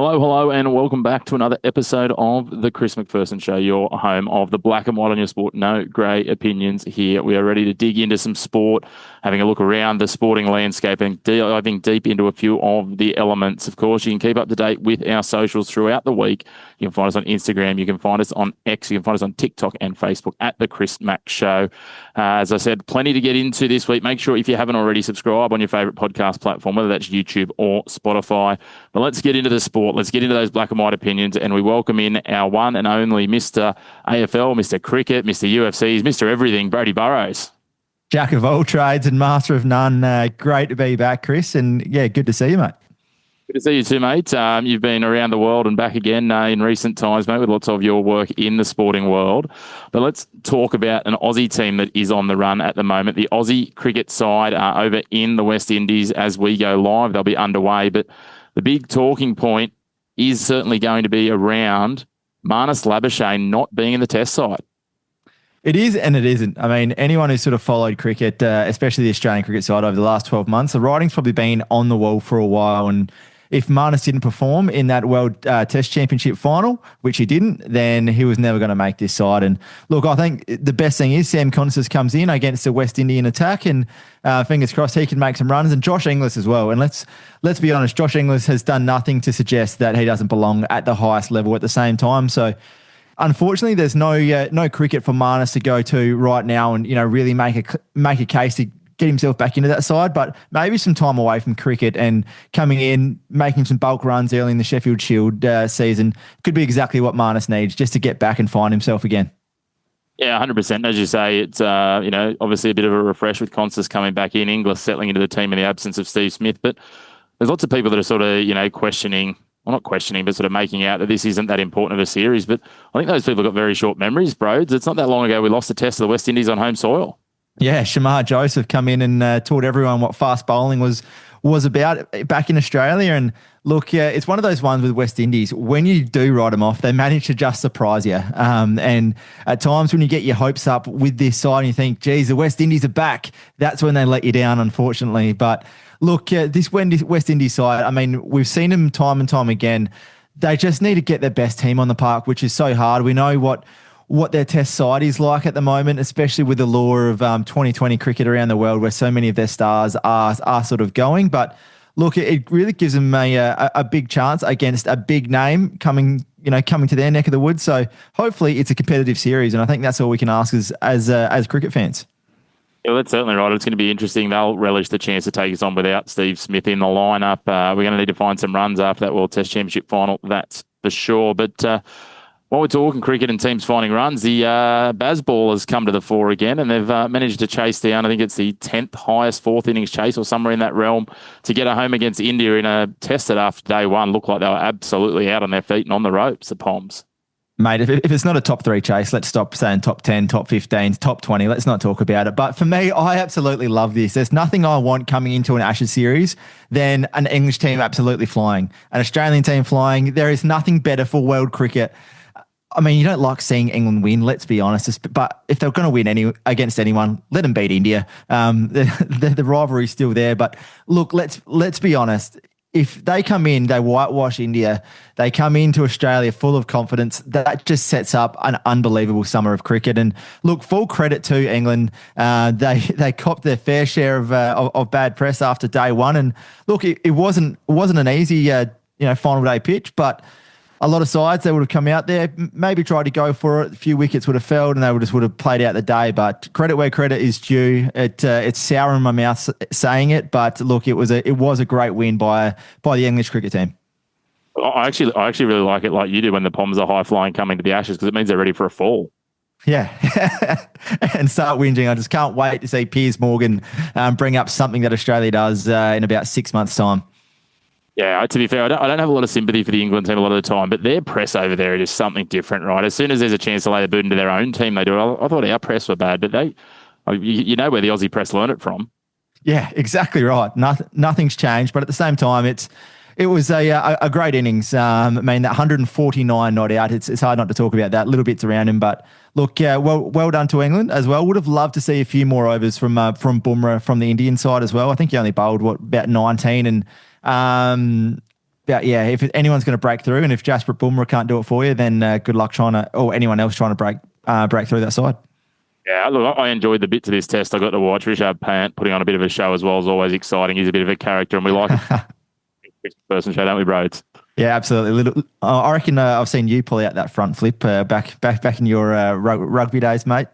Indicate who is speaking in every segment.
Speaker 1: Hello, and welcome back to another episode of the Chris McPherson Show, your home of the black and white on your sport. No grey opinions here. We are ready to dig into some sport, having a look around the sporting landscape and diving deep into a few of the elements. Of course, you can keep up to date with our socials throughout the week. You can find us on Instagram. You can find us on X. You can find us on TikTok and Facebook at The Chris Mac Show. As I said, plenty to get into this week. Make sure if you haven't already, subscribe on your favourite podcast platform, whether that's YouTube or Spotify. But let's get into the sport. Let's get into those black and white opinions, and we welcome in our one and only Mr. AFL, Mr. Cricket, Mr. UFCs, Mr. Everything, Brody Burrows.
Speaker 2: Jack of all trades and master of none. Great to be back, Chris, and yeah, good to see you, mate.
Speaker 1: Good to see you too, mate. You've been around the world and back again in recent times, mate, with lots of your work in the sporting world. But let's talk about an Aussie team that is on the run at the moment. The Aussie cricket side are over in the West Indies as we go live. They'll be underway, but the big talking point is certainly going to be around Marnus Labuschagne not being in the test side.
Speaker 2: It is and it isn't. I mean, anyone who's sort of followed cricket, especially the Australian cricket side over the last 12 months, the writing's probably been on the wall for a while. And if Marnus didn't perform in that World Test Championship final, which he didn't, then he was never going to make this side. And look, I think the best thing is Sam Consis comes in against the West Indian attack, and fingers crossed he can make some runs, and Josh Inglis as well. And let's be honest, Josh Inglis has done nothing to suggest that he doesn't belong at the highest level at the same time. So unfortunately, there's no cricket for Marnus to go to right now and really make a case to get himself back into that side, but maybe some time away from cricket and coming in, making some bulk runs early in the Sheffield Shield season could be exactly what Marnus needs just to get back and find himself again.
Speaker 1: Yeah, 100%. As you say, it's obviously a bit of a refresh with Consis coming back in, Inglis settling into the team in the absence of Steve Smith, but there's lots of people that are sort of, questioning, well, not questioning, but sort of making out that this isn't that important of a series, but I think those people have got very short memories, bro. It's not that long ago we lost the test of the West Indies on home soil.
Speaker 2: Yeah, Shamar Joseph come in and taught everyone what fast bowling was about back in Australia. And look, it's one of those ones with West Indies. When you do write them off, they manage to just surprise you. And at times when you get your hopes up with this side and you think, geez, the West Indies are back, that's when they let you down, unfortunately. But look, this West Indies side, I mean, we've seen them time and time again. They just need to get their best team on the park, which is so hard. We know what their test side is like at the moment, especially with the lure of 2020 cricket around the world where so many of their stars are sort of going. But look, it really gives them a big chance against a big name coming to their neck of the woods. So hopefully it's a competitive series, and I think that's all we can ask as cricket fans.
Speaker 1: Yeah, well, that's certainly right. It's going to be interesting. They'll relish the chance to take us on without Steve Smith in the lineup. We're going to need to find some runs after that World Test Championship final, that's for sure. But while we're talking cricket and teams finding runs, the Bazball has come to the fore again, and they've managed to chase down, I think it's the 10th highest fourth innings chase or somewhere in that realm, to get a home against India in a test that after day one looked like they were absolutely out on their feet and on the ropes, the Poms.
Speaker 2: Mate, if it's not a top 3 chase, let's stop saying top 10, top 15, top 20. Let's not talk about it. But for me, I absolutely love this. There's nothing I want coming into an Ashes series than an English team absolutely flying, an Australian team flying. There is nothing better for world cricket. I mean, you don't like seeing England win, let's be honest. But if they're going to win against anyone, let them beat India. The rivalry's still there. But look, let's be honest. If they come in, they whitewash India, they come into Australia full of confidence, that just sets up an unbelievable summer of cricket. And look, full credit to England. They copped their fair share of bad press after day one. And look, it wasn't an easy final day pitch, but a lot of sides, they would have come out there, maybe tried to go for it. A few wickets would have failed and they would have played out the day. But credit where credit is due. It's sour in my mouth saying it, but look, it was a great win by the English cricket team.
Speaker 1: I actually really like it like you do when the Poms are high flying coming to the Ashes, because it means they're ready for a fall.
Speaker 2: Yeah, and start whinging. I just can't wait to see Piers Morgan bring up something that Australia does in about 6 months' time.
Speaker 1: Yeah, to be fair, I don't have a lot of sympathy for the England team a lot of the time, but their press over there is something different, right? As soon as there's a chance to lay the boot into their own team, they do it. I thought our press were bad, but you know where the Aussie press learned it from.
Speaker 2: Yeah, exactly right. Nothing's changed, but at the same time, it was a great innings. I mean, that 149 not out. It's hard not to talk about that. Little bits around him, but look, well done to England as well. Would have loved to see a few more overs from Bumrah from the Indian side as well. I think he only bowled about 19 and about if anyone's going to break through, and if Jasper Boomer can't do it for you, then good luck or anyone else trying to break through that side.
Speaker 1: Yeah, look, I enjoyed the bits of this test I got to watch. Richard Pant putting on a bit of a show as well is always exciting. He's a bit of a character, and we like it. Person show, don't we, Broads?
Speaker 2: Yeah, absolutely. I reckon I've seen you pull out that front flip back in your rugby days, mate.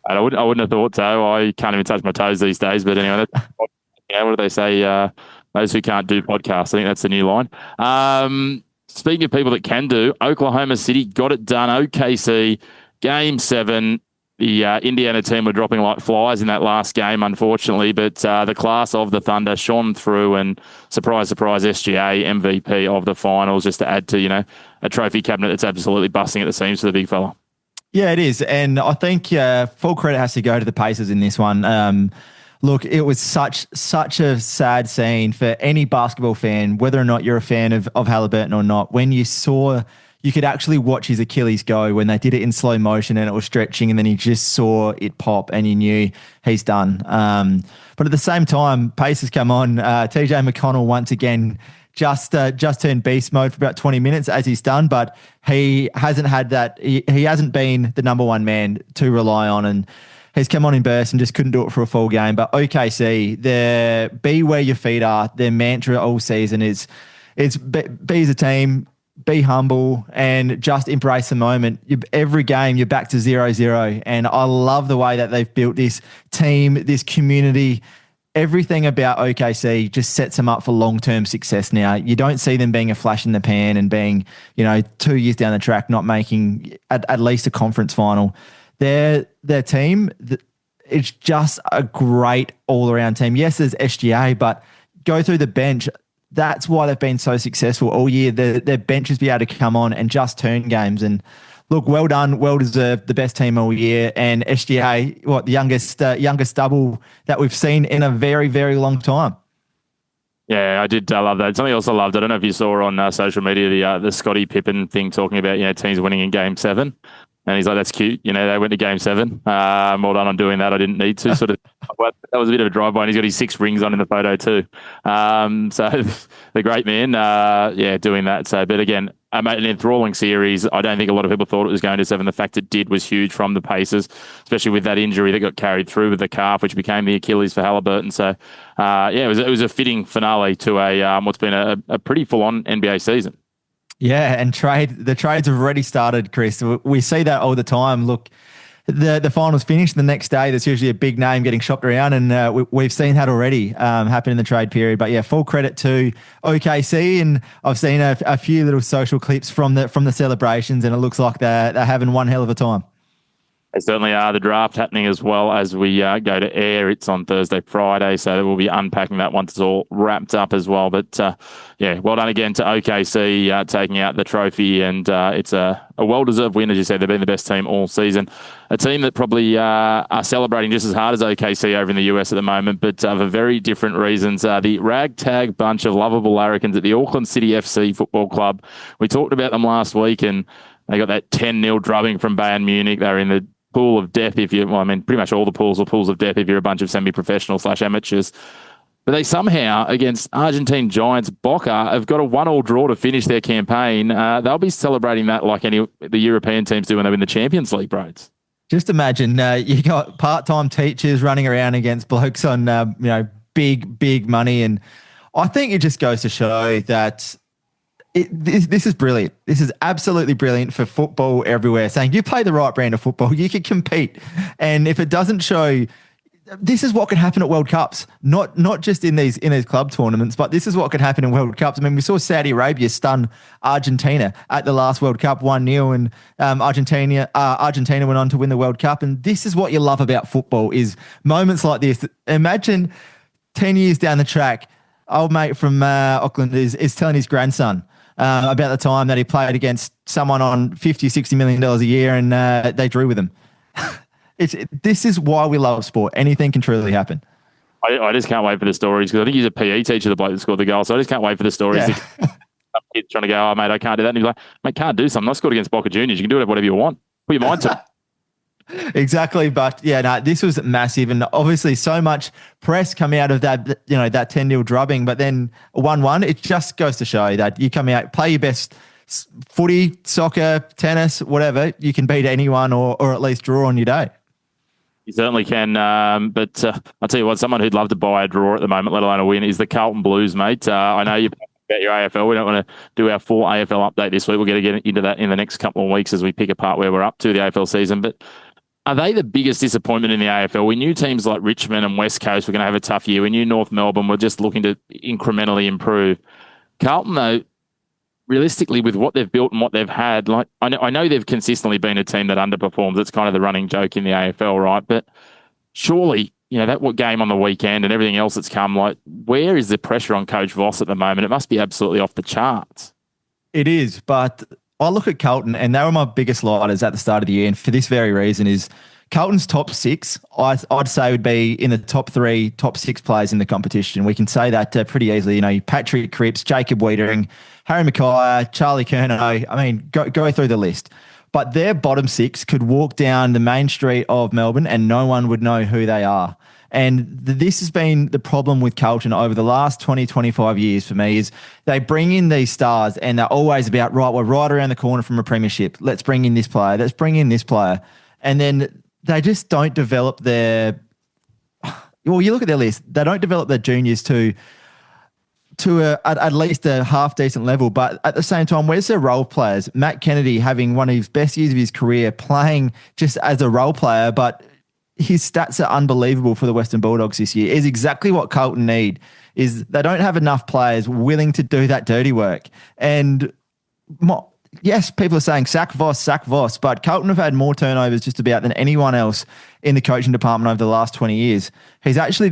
Speaker 1: I wouldn't have thought so. I can't even touch my toes these days. But anyway, what do they say? Those who can't do podcasts. I think that's the new line. Speaking of people that can do, Oklahoma City got it done. OKC, Game 7. The Indiana team were dropping like flies in that last game, unfortunately, but the class of the Thunder shone through, and surprise, surprise, SGA MVP of the finals, just to add to, a trophy cabinet that's absolutely busting at the seams for the big fella.
Speaker 2: Yeah, it is. And I think full credit has to go to the Pacers in this one. Look, it was such a sad scene for any basketball fan, whether or not you're a fan of Halliburton or not, when you could actually watch his Achilles go when they did it in slow motion and it was stretching, and then you just saw it pop and you knew he's done. But at the same time, Pacers come on. TJ McConnell once again just turned beast mode for about 20 minutes as he's done, but he hasn't had that. He hasn't been the number one man to rely on, and he's come on in bursts and just couldn't do it for a full game. But OKC, their be where your feet are, their mantra all season is be as a team, be humble, and just embrace the moment. Every game, you're back to 0-0. And I love the way that they've built this team, this community. Everything about OKC just sets them up for long-term success now. You don't see them being a flash in the pan and being, 2 years down the track, not making at least a conference final. Their team, it's just a great all-around team. Yes, there's SGA, but go through the bench. That's why they've been so successful all year. Their benches be able to come on and just turn games. And look, well done, well deserved, the best team all year. And SGA, the youngest double that we've seen in a very, very long time.
Speaker 1: Yeah, I did love that. Something else I loved, I don't know if you saw on social media, the Scottie Pippen thing talking about, teams winning in Game 7. And he's like, that's cute. They went to Game 7. Well done on doing that. I didn't need to. Sort of, that was a bit of a drive-by, and he's got his 6 rings on in the photo too. So the great man, doing that. So, but again, an enthralling series. I don't think a lot of people thought it was going to 7. The fact it did was huge from the Pacers, especially with that injury that got carried through with the calf, which became the Achilles for Halliburton. So, it was a fitting finale to what's been a pretty full-on NBA season.
Speaker 2: Yeah, and the trades have already started, Chris. We see that all the time. Look, the finals finished the next day. There's usually a big name getting shopped around, and we've seen that already happen in the trade period. But yeah, full credit to OKC, and I've seen a few little social clips from the celebrations, and it looks like they're having one hell of a time.
Speaker 1: They certainly are. The draft happening as well as we go to air. It's on Thursday, Friday, so we'll be unpacking that once it's all wrapped up as well. But well done again to OKC taking out the trophy, and it's a well-deserved win. As you said, they've been the best team all season. A team that probably are celebrating just as hard as OKC over in the US at the moment, but for very different reasons. The ragtag bunch of lovable larrikins at the Auckland City FC Football Club. We talked about them last week, and they got that 10-0 drubbing from Bayern Munich. They're in the pool of death pretty much all the pools are pools of death if you're a bunch of semi-professional / amateurs. But they somehow, against Argentine giants Boca, have got a 1-1 draw to finish their campaign. They'll be celebrating that like the European teams do when they win the Champions League, Broads.
Speaker 2: Just imagine you got part-time teachers running around against blokes on big money, and I think it just goes to show that this is brilliant. This is absolutely brilliant for football everywhere. Saying you play the right brand of football, you can compete, and if it doesn't show, this is what could happen at World Cups. Not just in these club tournaments, but this is what could happen in World Cups. I mean, we saw Saudi Arabia stun Argentina at the last World Cup 1-0, and Argentina went on to win the World Cup. And this is what you love about football: is moments like this. Imagine 10 years down the track, old mate from Auckland is telling his grandson about the time that he played against someone on $50-60 million a year, and they drew with him. This is why we love sport. Anything can truly happen.
Speaker 1: I just can't wait for the stories, because I think he's a PE teacher, the bloke that scored the goal. So I just can't wait for the stories. Yeah. Some kid trying to go, oh, mate, I can't do that. And he's like, mate, can't do something. I scored against Boca Juniors. You can do whatever you want. Put your mind to it.
Speaker 2: Exactly. But yeah, no, this was massive. And obviously so much press coming out of that, that 10-0 drubbing. But then 1-1, it just goes to show that you come out, play your best footy, soccer, tennis, whatever, you can beat anyone or at least draw on your day.
Speaker 1: You certainly can. But I'll tell you what, someone who'd love to buy a draw at the moment, let alone a win, is the Carlton Blues, mate. I know you're about your AFL. We don't want to do our full AFL update this week. We're going to get into that in the next couple of weeks as we pick apart where we're up to the AFL season. But are they the biggest disappointment in the AFL? We knew teams like Richmond and West Coast were going to have a tough year. We knew North Melbourne were just looking to incrementally improve. Carlton, though, realistically, with what they've built and what they've had, like I know they've consistently been a team that underperforms. It's kind of the running joke in the AFL, right? But surely, that what game on the weekend and everything else that's come, like, where is the pressure on Coach Voss at the moment? It must be absolutely off the charts.
Speaker 2: It is, but I look at Carlton, and they were my biggest lighters at the start of the year, and for this very reason is Carlton's top six, I'd say would be in the top three, top six players in the competition. We can say that pretty easily. Patrick Cripps, Jacob Wiedering, Harry Mackay, Charlie Curnow. I mean, go through the list. But their bottom six could walk down the main street of Melbourne and no one would know who they are. And this has been the problem with Carlton over the last 20, 25 years for me is they bring in these stars and they're always about, right, we're right around the corner from a premiership. Let's bring in this player. Let's bring in this player. And then they just don't develop their – well, you look at their list. They don't develop their juniors to at least a half-decent level. But at the same time, where's their role players? Matt Kennedy having one of his best years of his career playing just as a role player, but his stats are unbelievable for the Western Bulldogs this year. Is exactly what Carlton need. Is they don't have enough players willing to do that dirty work. And yes, people are saying sack Voss, but Carlton have had more turnovers just about than anyone else in the coaching department over the last 20 years. He's actually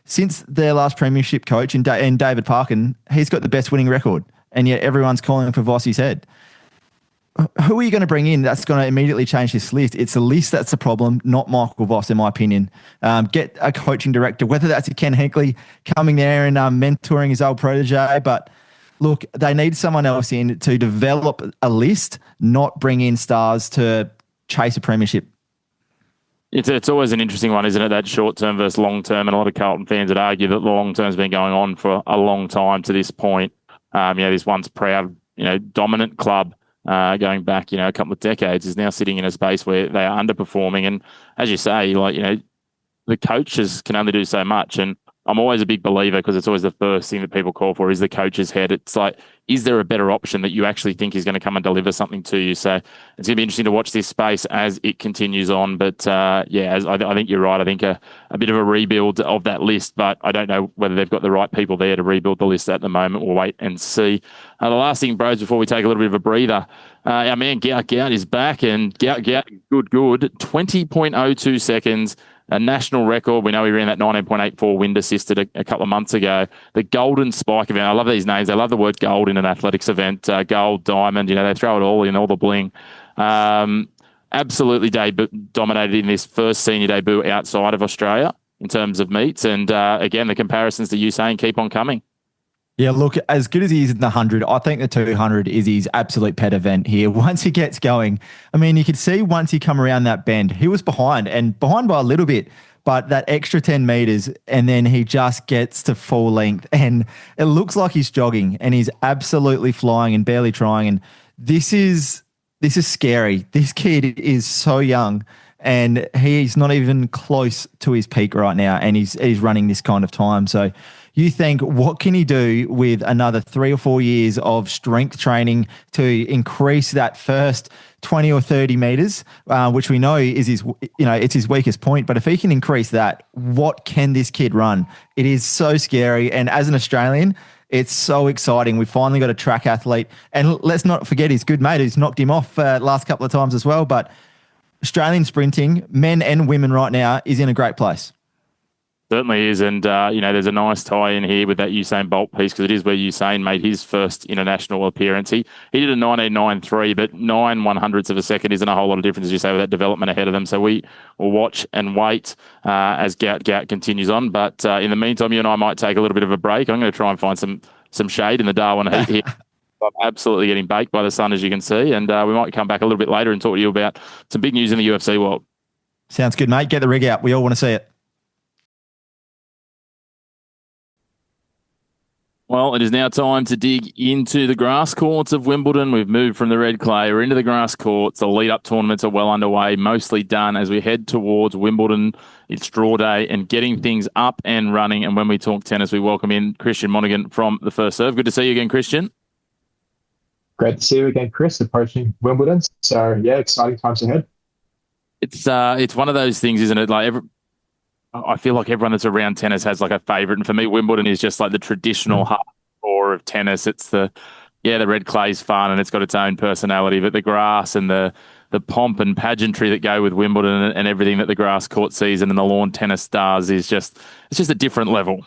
Speaker 2: since their last premiership coach in David Parkin, he's got the best winning record, and yet everyone's calling for Vossi's head. Who are you going to bring in that's going to immediately change this list? It's the list that's the problem, not Michael Voss, in my opinion. Get a coaching director, whether that's a Ken Hinkley coming there and mentoring his old protege. But look, they need someone else in to develop a list, not bring in stars to chase a premiership.
Speaker 1: It's always an interesting one, isn't it? That short term versus long term, and a lot of Carlton fans would argue that the long term's been going on for a long time to this point. This once proud, dominant club. Going back, a couple of decades, is now sitting in a space where they are underperforming. And as you say, the coaches can only do so much. And I'm always a big believer, because it's always the first thing that people call for is the coach's head. It's like, is there a better option that you actually think is going to come and deliver something to you? So it's going to be interesting to watch this space as it continues on. But I think you're right. I think a bit of a rebuild of that list, but I don't know whether they've got the right people there to rebuild the list at the moment. We'll wait and see. The last thing, bros, before we take a little bit of a breather, our man Gout Gout is back, and Gout Gout, good, 20.02 seconds. A national record. We know he ran that 19.84 wind assisted a couple of months ago. The Golden Spike event. I love these names. I love the word gold in an athletics event. Gold, diamond, they throw it all in, all the bling. Absolutely dominated in this first senior debut outside of Australia in terms of meets. And again, the comparisons to Usain keep on coming.
Speaker 2: Yeah, look, as good as he is in the 100, I think the 200 is his absolute pet event here. Once he gets going, I mean, you could see once he come around that bend, he was behind by a little bit, but that extra 10 meters, and then he just gets to full length, and it looks like he's jogging, and he's absolutely flying and barely trying. And this is scary. This kid is so young, and he's not even close to his peak right now, and he's running this kind of time. So you think, what can he do with another 3 or 4 years of strength training to increase that first 20 or 30 meters, which we know is it's his weakest point. But if he can increase that, what can this kid run? It is so scary. And as an Australian, it's so exciting. We finally got a track athlete. And let's not forget his good mate who's knocked him off last couple of times as well. But Australian sprinting, men and women right now, is in a great place.
Speaker 1: Certainly is, and there's a nice tie in here with that Usain Bolt piece, because it is where Usain made his first international appearance. He did a 19.93, but 9/100ths of a second isn't a whole lot of difference, as you say, with that development ahead of them. So we will watch and wait as Gout continues on. But in the meantime, you and I might take a little bit of a break. I'm going to try and find some shade in the Darwin heat here. I'm absolutely getting baked by the sun, as you can see, and we might come back a little bit later and talk to you about some big news in the UFC world.
Speaker 2: Sounds good, mate. Get the rig out. We all want to see it.
Speaker 1: Well, it is now time to dig into the grass courts of Wimbledon. We've moved from the red clay. We're into the grass courts. The lead-up tournaments are well underway, mostly done as we head towards Wimbledon. It's draw day and getting things up and running. And when we talk tennis, we welcome in Christian Montegan from The First Serve. Good to see you again, Christian.
Speaker 3: Great to see you again, Chris, approaching Wimbledon. So, yeah, exciting times ahead.
Speaker 1: It's one of those things, isn't it? I feel like everyone that's around tennis has like a favourite. And for me, Wimbledon is just like the traditional hardcore of tennis. It's the red clay's fun and it's got its own personality, but the grass and the pomp and pageantry that go with Wimbledon and everything that the grass court season and the lawn tennis does it's just a different level.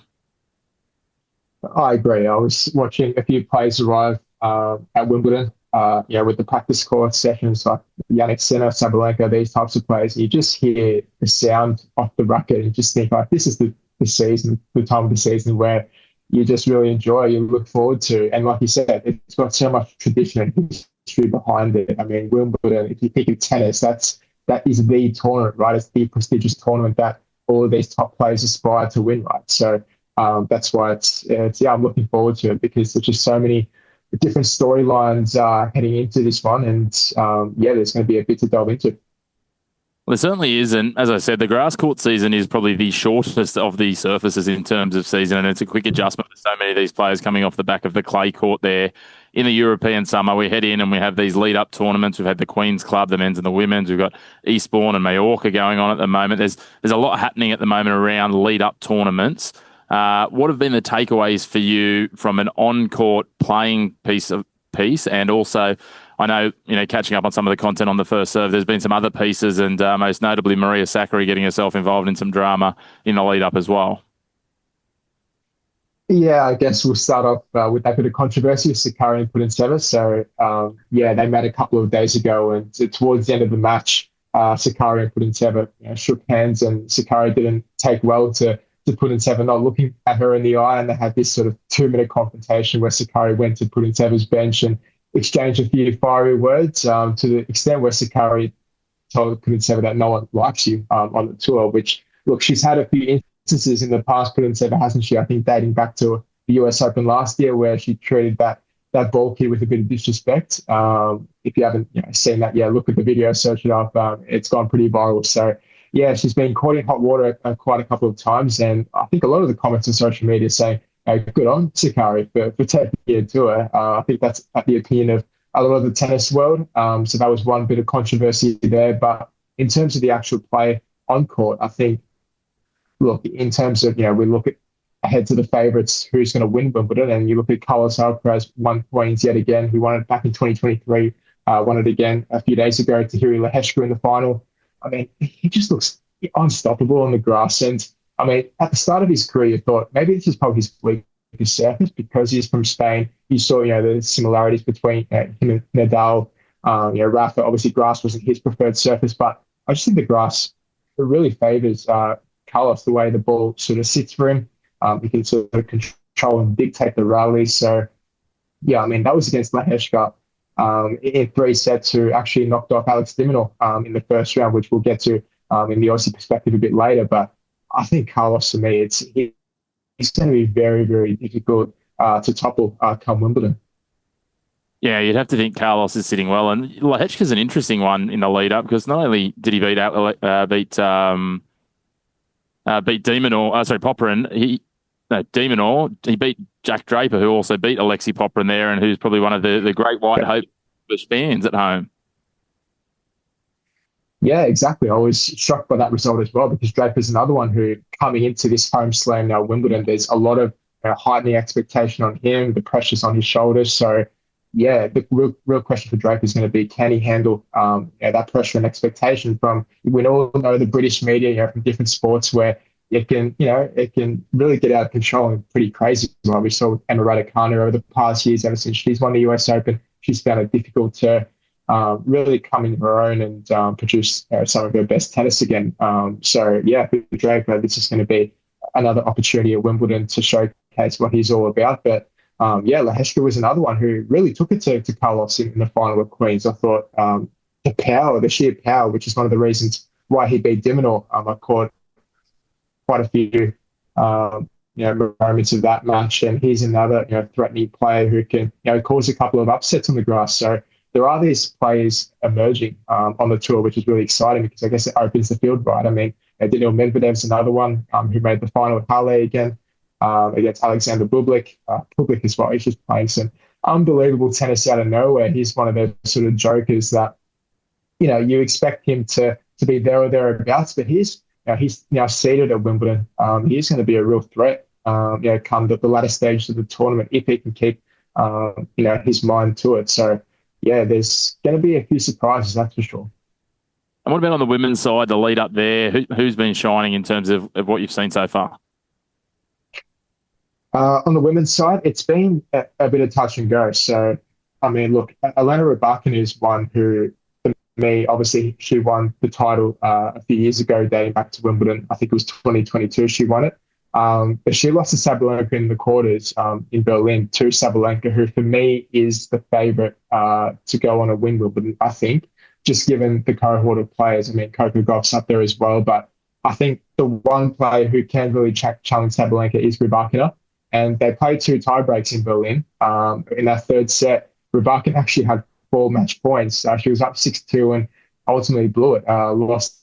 Speaker 3: I agree. I was watching a few players arrive at Wimbledon, with the practice court sessions like Yannick Sinner, Sabalenka, these types of players. You just hear the sound off the racket and just think like this is the season, the time of the season where you just really enjoy, you look forward to. And like you said, it's got so much tradition and history behind it. I mean, Wimbledon, if you think of tennis, that is the tournament, right? It's the prestigious tournament that all of these top players aspire to win, right? So that's why I'm looking forward to it because there's just so many different storylines heading into this one. And there's going to be a bit to delve into.
Speaker 1: Well, there certainly is. And as I said, the grass court season is probably the shortest of the surfaces in terms of season. And it's a quick adjustment for so many of these players coming off the back of the clay court there in the European summer. We head in and we have these lead-up tournaments. We've had the Queen's Club, the men's and the women's. We've got Eastbourne and Mallorca going on at the moment. There's a lot happening at the moment around lead-up tournaments. What have been the takeaways for you from an on-court playing piece? And also, I know, catching up on some of the content on The First Serve, there's been some other pieces and most notably Maria Sakkari getting herself involved in some drama in the lead-up as well.
Speaker 3: Yeah, I guess we'll start off with that bit of controversy with Sakkari and Putintseva. So, they met a couple of days ago and towards the end of the match, Sakkari and Putintseva shook hands and Sakkari didn't take well to Putintseva not looking at her in the eye, and they had this sort of 2-minute confrontation where Sakkari went to Putinseva's bench and exchanged a few fiery words to the extent where Sakkari told Putintseva that no one likes you on the tour, which, look, she's had a few instances in the past, Putintseva, hasn't she? I think dating back to the US Open last year where she treated that ball kid with a bit of disrespect. If you haven't seen that, look at the video, search it up. It's gone pretty viral. So, she's been caught in hot water quite a couple of times. And I think a lot of the comments on social media saying, good on Sakkari for taking it to her. I think that's the opinion of a lot of the tennis world. So that was one bit of controversy there. But in terms of the actual play on court, I think, look, in terms of, we look ahead to the favourites, who's going to win Wimbledon, and you look at Carlos Alcaraz won Queens yet again. He won it back in 2023, won it again a few days ago to Hiri Leheshka in the final. I mean, he just looks unstoppable on the grass. And I mean, at the start of his career, you thought maybe this is probably his weakest surface because he's from Spain. You saw, the similarities between him and Nadal. Rafa, obviously grass wasn't his preferred surface, but I just think the grass really favours Carlos, the way the ball sort of sits for him. He can sort of control and dictate the rallies. So, that was against Leheshka. In 3 sets, who actually knocked off Alex de Minaur in the first round, which we'll get to in the Aussie perspective a bit later. But I think Carlos, for me, he's going to be very, very difficult to topple come Wimbledon.
Speaker 1: Yeah, you'd have to think Carlos is sitting well. And Leheshka's an interesting one in the lead-up because not only did he beat de Minaur, Popyrin, de Minaur, he beat Jack Draper, who also beat Alexei Popyrin there and who's probably one of the great white hope fans at home.
Speaker 3: Yeah, exactly. I was shocked by that result as well because Draper's another one who, coming into this home slam now, Wimbledon, there's a lot of heightening expectation on him, the pressure's on his shoulders. So, the real question for Draper is going to be, can he handle that pressure and expectation from, we all know the British media, from different sports where it can really get out of control and pretty crazy. Like we saw with Emma Raducanu over the past years, ever since she's won the US Open, she's found it difficult to really come into her own and produce some of her best tennis again. For Draper, this is going to be another opportunity at Wimbledon to showcase what he's all about. But Leheshka was another one who really took it to Carlos in the final of Queens. I thought the sheer power, which is one of the reasons why he beat Diminor. I caught quite a few moments of that match, and he's another threatening player who can cause a couple of upsets on the grass. So there are these players emerging on the tour, which is really exciting because I guess it opens the field, right? I mean, Daniil Medvedev's another one who made the final with Halle again against Alexander Bublik. Bublik as well. He's just playing some unbelievable tennis out of nowhere. He's one of those sort of jokers that you expect him to be there or thereabouts, but he's now seated at Wimbledon. He's going to be a real threat. Come the latter stages of the tournament if he can keep his mind to it. So yeah, there's going to be a few surprises, that's for sure.
Speaker 1: And what about on the women's side, the lead up there? Who's been shining in terms of what you've seen so far?
Speaker 3: On the women's side, it's been a bit of touch and go. So, I mean, look, Elena Rybakina is one who, for me, obviously, she won the title a few years ago, dating back to Wimbledon. I think it was 2022 she won it. But she lost to Sabalenka in the quarters in Berlin to Sabalenka, who, for me, is the favourite to go on a Wimbledon, I think, just given the cohort of players. I mean, Coco Gauff's up there as well, but I think the one player who can really challenge Sabalenka is Rybakina. And they played 2 tiebreaks in Berlin. In that third set, Rybakina actually had 4 match points. She was up 6-2 and ultimately blew it, lost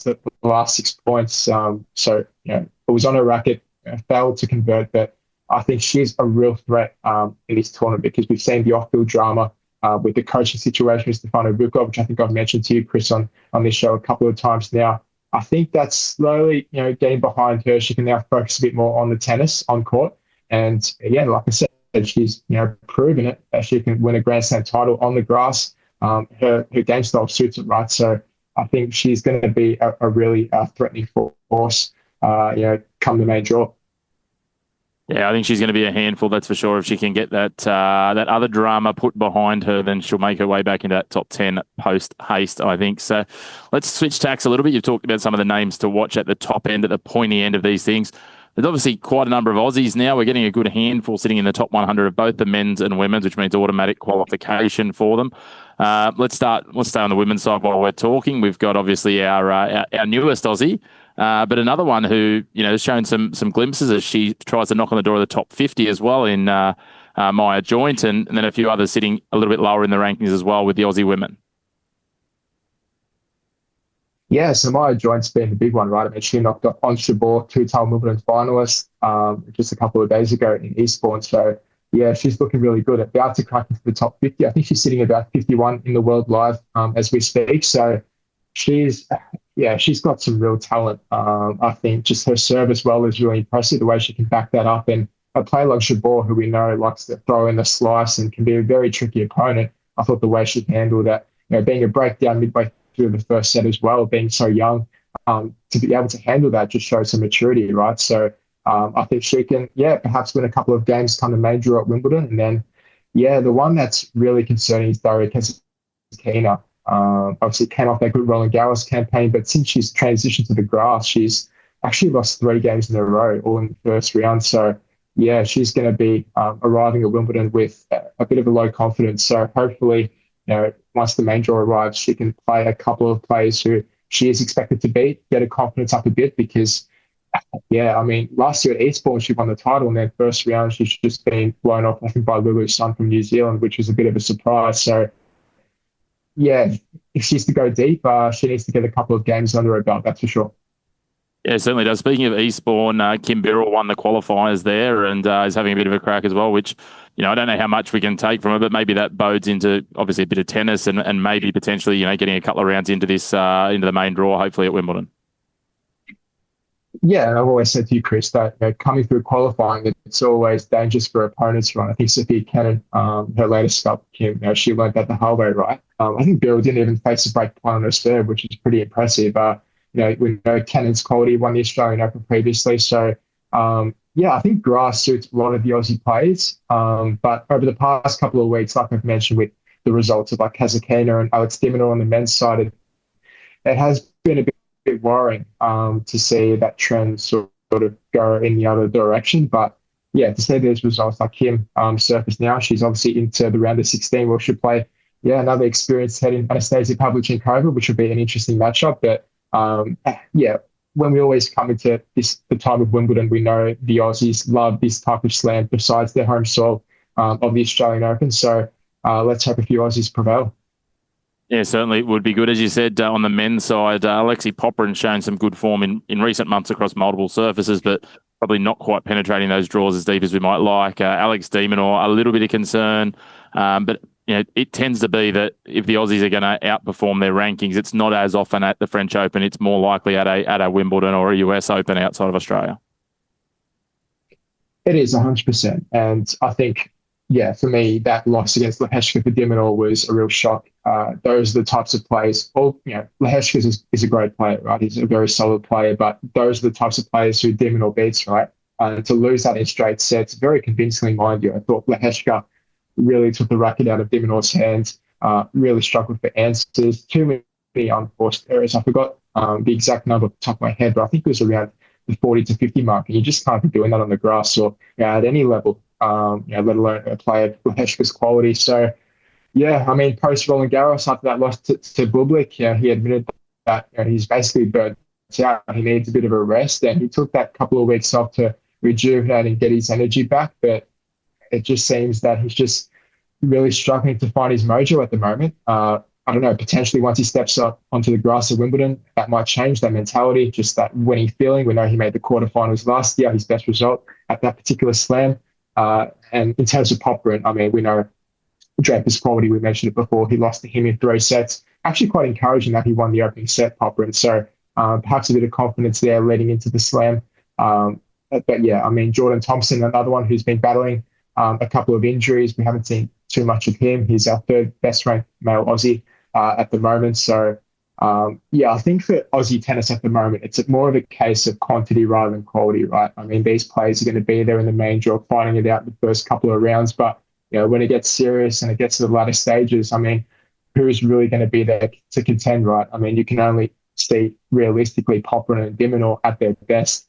Speaker 3: the last 6 points. So, it was on her racket, failed to convert. But I think she's a real threat in this tournament because we've seen the off-field drama with the coaching situation with Stefano Bukov, which I think I've mentioned to you, Chris, on this show a couple of times now. I think that's slowly, getting behind her. She can now focus a bit more on the tennis on court. And yeah, like I said, she's proven it that she can win a Grand Slam title on the grass. Her game style suits it, right? So I think she's going to be a really threatening force, come the main draw.
Speaker 1: Yeah, I think she's going to be a handful, that's for sure. If she can get that other drama put behind her, then she'll make her way back into that top 10 post-haste, I think. So let's switch tacks a little bit. You've talked about some of the names to watch at the top end, at the pointy end of these things. There's obviously quite a number of Aussies now. We're getting a good handful sitting in the top 100 of both the men's and women's, which means automatic qualification for them. Let's stay on the women's side while we're talking. We've got obviously our newest Aussie, but another one who has shown some glimpses as she tries to knock on the door of the top 50 as well in Maya Joint, and then a few others sitting a little bit lower in the rankings as well with the Aussie women.
Speaker 3: Yeah, so Maya Joint's been the big one, right? I mean, she knocked off Ons Jabeur, 2-time Wimbledon finalist, just a couple of days ago in Eastbourne. So, yeah, she's looking really good. About to crack into the top 50. I think she's sitting about 51 in the world live as we speak. So she's got some real talent. I think just her serve as well is really impressive, the way she can back that up. And a player like Jabeur, who we know likes to throw in the slice and can be a very tricky opponent, I thought the way she handled that, being a breakdown midway through the first set as well, being so young, to be able to handle that just shows some maturity, right? So I think she can, perhaps win a couple of games come the main draw at Wimbledon. And then, the one that's really concerning is Daria Kasatkina. Obviously came off that good Roland Garros campaign, but since she's transitioned to the grass, she's actually lost 3 games in a row, all in the first round. So, yeah, she's going to be arriving at Wimbledon with a bit of a low confidence. So hopefully, once the main draw arrives, she can play a couple of players who she is expected to beat, get her confidence up a bit because, I mean, last year at Eastbourne, she won the title in their first round. She's just been blown off, I think, by Lulu Sun from New Zealand, which was a bit of a surprise. So, yeah, if she's to go deep, she needs to get a couple of games under her belt, that's for sure.
Speaker 1: Yeah, it certainly does. Speaking of Eastbourne, Kim Birrell won the qualifiers there and is having a bit of a crack as well, which, I don't know how much we can take from it, but maybe that bodes into obviously a bit of tennis and maybe potentially, getting a couple of rounds into this, into the main draw, hopefully at Wimbledon.
Speaker 3: Yeah, and I've always said to you, Chris, that coming through qualifying, it's always dangerous for opponents, right? I think Sophia Cannon, her latest stop, Kim, she learned that the hard way, right? I think Birrell didn't even face a break point on her serve, which is pretty impressive. We know Cannon's quality, won the Australian Open previously. So, I think grass suits a lot of the Aussie players. But over the past couple of weeks, like I've mentioned with the results of like Kasatkina and Alex Diminor on the men's side, it has been a bit worrying to see that trend sort of go in the other direction. But, to see these results like Kim surface now, she's obviously into the round of 16 where she'll play, another experienced head in Anastasia Pavlyuchenkova, which will be an interesting matchup. But Yeah, when we always come into the time of Wimbledon, we know the Aussies love this type of slam besides their home soil of the Australian Open. So let's hope a few Aussies prevail.
Speaker 1: Yeah, certainly it would be good. As you said, on the men's side, Alexi Popperin's shown some good form in recent months across multiple surfaces, but probably not quite penetrating those draws as deep as we might like. Alex de Minaur, a little bit of concern, but it tends to be that if the Aussies are going to outperform their rankings, it's not as often at the French Open. It's more likely at a Wimbledon or a US Open outside of Australia.
Speaker 3: It is 100%. And I think, yeah, for me, that loss against Lehecka for de Minaur was a real shock. Those are the types of players. Lehecka is a great player, right? He's a very solid player, but those are the types of players who de Minaur beats, right? To lose that in straight sets, very convincingly, mind you. I thought Lehecka really took the racket out of de Minaur's hands, really struggled for answers. Too many unforced errors. I forgot the exact number off the top of my head, but I think it was around the 40 to 50 mark. And you just can't be doing that on the grass or at any level, let alone a player of Lehecka's quality. So, yeah, I mean, post Roland Garros after that loss to Bublik, he admitted that he's basically burnt out. He needs a bit of a rest, and he took that couple of weeks off to rejuvenate and get his energy back. But it just seems that he's just really struggling to find his mojo at the moment. I don't know, potentially once he steps up onto the grass at Wimbledon, that might change that mentality, just that winning feeling. We know he made the quarterfinals last year, his best result at that particular slam. And in terms of Popperin, I mean, we know Draper's quality, we mentioned it before, he lost to him in 3 sets. Actually quite encouraging that he won the opening set, Popperin. So perhaps a bit of confidence there leading into the slam. But yeah, I mean, Jordan Thompson, another one who's been battling a couple of injuries. We haven't seen too much of him. He's our 3rd best ranked male Aussie at the moment. So yeah, I think for Aussie tennis at the moment, it's more of a case of quantity rather than quality, right? I mean, these players are going to be there in the main draw, fighting it out the first couple of rounds. But when it gets serious and it gets to the latter stages, I mean, who's really going to be there to contend, right? I mean, you can only see realistically Popperin and de Minaur at their best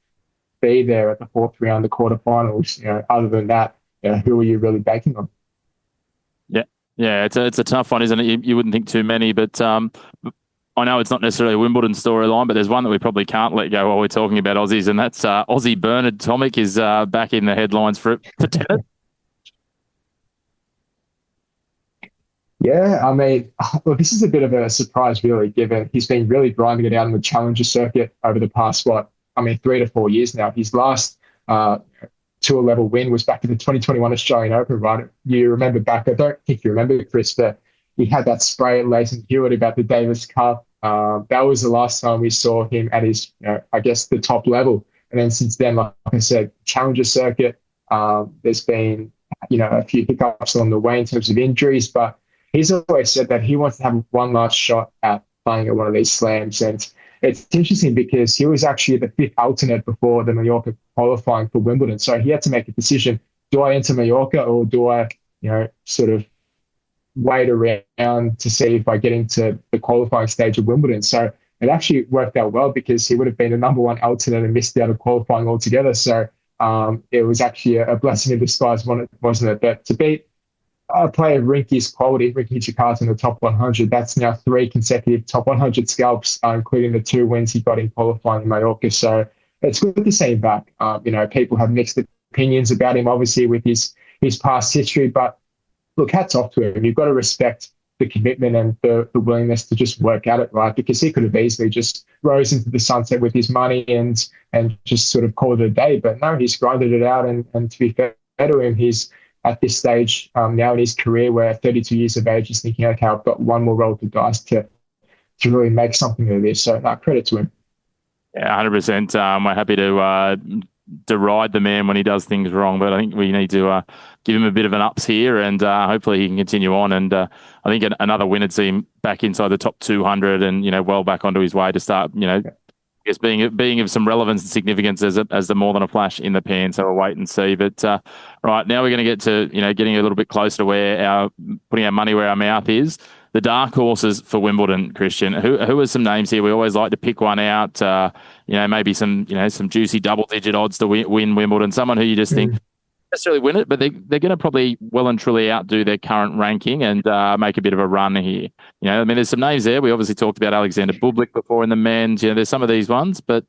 Speaker 3: be there at the 4th round, the quarterfinals. Other than that, who are you really banking on?
Speaker 1: Yeah, it's a tough one, isn't it? You wouldn't think too many, but I know it's not necessarily a Wimbledon storyline, but there's one that we probably can't let go while we're talking about Aussies, and that's Aussie Bernard Tomic is back in the headlines for tennis.
Speaker 3: Yeah, I mean, well, this is a bit of a surprise, really, given he's been really grinding it out on the challenger circuit over the past, 3 to 4 years now. His last tour level win was back in the 2021 Australian Open, right? You remember back, I don't think you remember, Chris, but he had that spray at Leighton Hewitt about the Davis Cup. That was the last time we saw him at his, I guess, the top level. And then since then, like I said, challenger circuit, there's been, a few hiccups along the way in terms of injuries, but he's always said that he wants to have one last shot at playing at one of these slams. And it's interesting because he was actually the 5th alternate before the Mallorca qualifying for Wimbledon. So he had to make a decision. Do I enter Mallorca or do I, sort of wait around to see if I get into the qualifying stage of Wimbledon? So it actually worked out well because he would have been the number 1 alternate and missed out of qualifying altogether. So it was actually a blessing in disguise, wasn't it? But to beat a player of Rinky's quality, Rinky Jakarta in the top 100, that's now 3 consecutive top 100 scalps, including the 2 wins he got in qualifying in Mallorca. So it's good to see him back. People have mixed opinions about him, obviously, with his past history. But look, hats off to him. You've got to respect the commitment and the willingness to just work at it, right? Because he could have easily just rose into the sunset with his money and just sort of called it a day. But no, he's grinded it out. And to be fair to him, he's at this stage now in his career where 32 years of age, he's thinking, okay, I've got one more roll of the dice to really make something of this. So credit to him.
Speaker 1: Yeah, 100%. We're happy to deride the man when he does things wrong, but I think we need to give him a bit of an ups here, and hopefully he can continue on. And I think another win would see him back inside the top 200 and, well back onto his way to start, I guess being of some relevance and significance as the more than a flash in the pan. So we'll wait and see. But right now we're going to get to getting a little bit closer to where putting our money where our mouth is. The dark horses for Wimbledon, Christian. Who are some names here? We always like to pick one out. Maybe some juicy double digit odds to win Wimbledon. Someone who you just think necessarily win it, but they're going to probably well and truly outdo their current ranking and make a bit of a run here. I mean, there's some names there. We obviously talked about Alexander Bublik before in the men's. There's some of these ones, but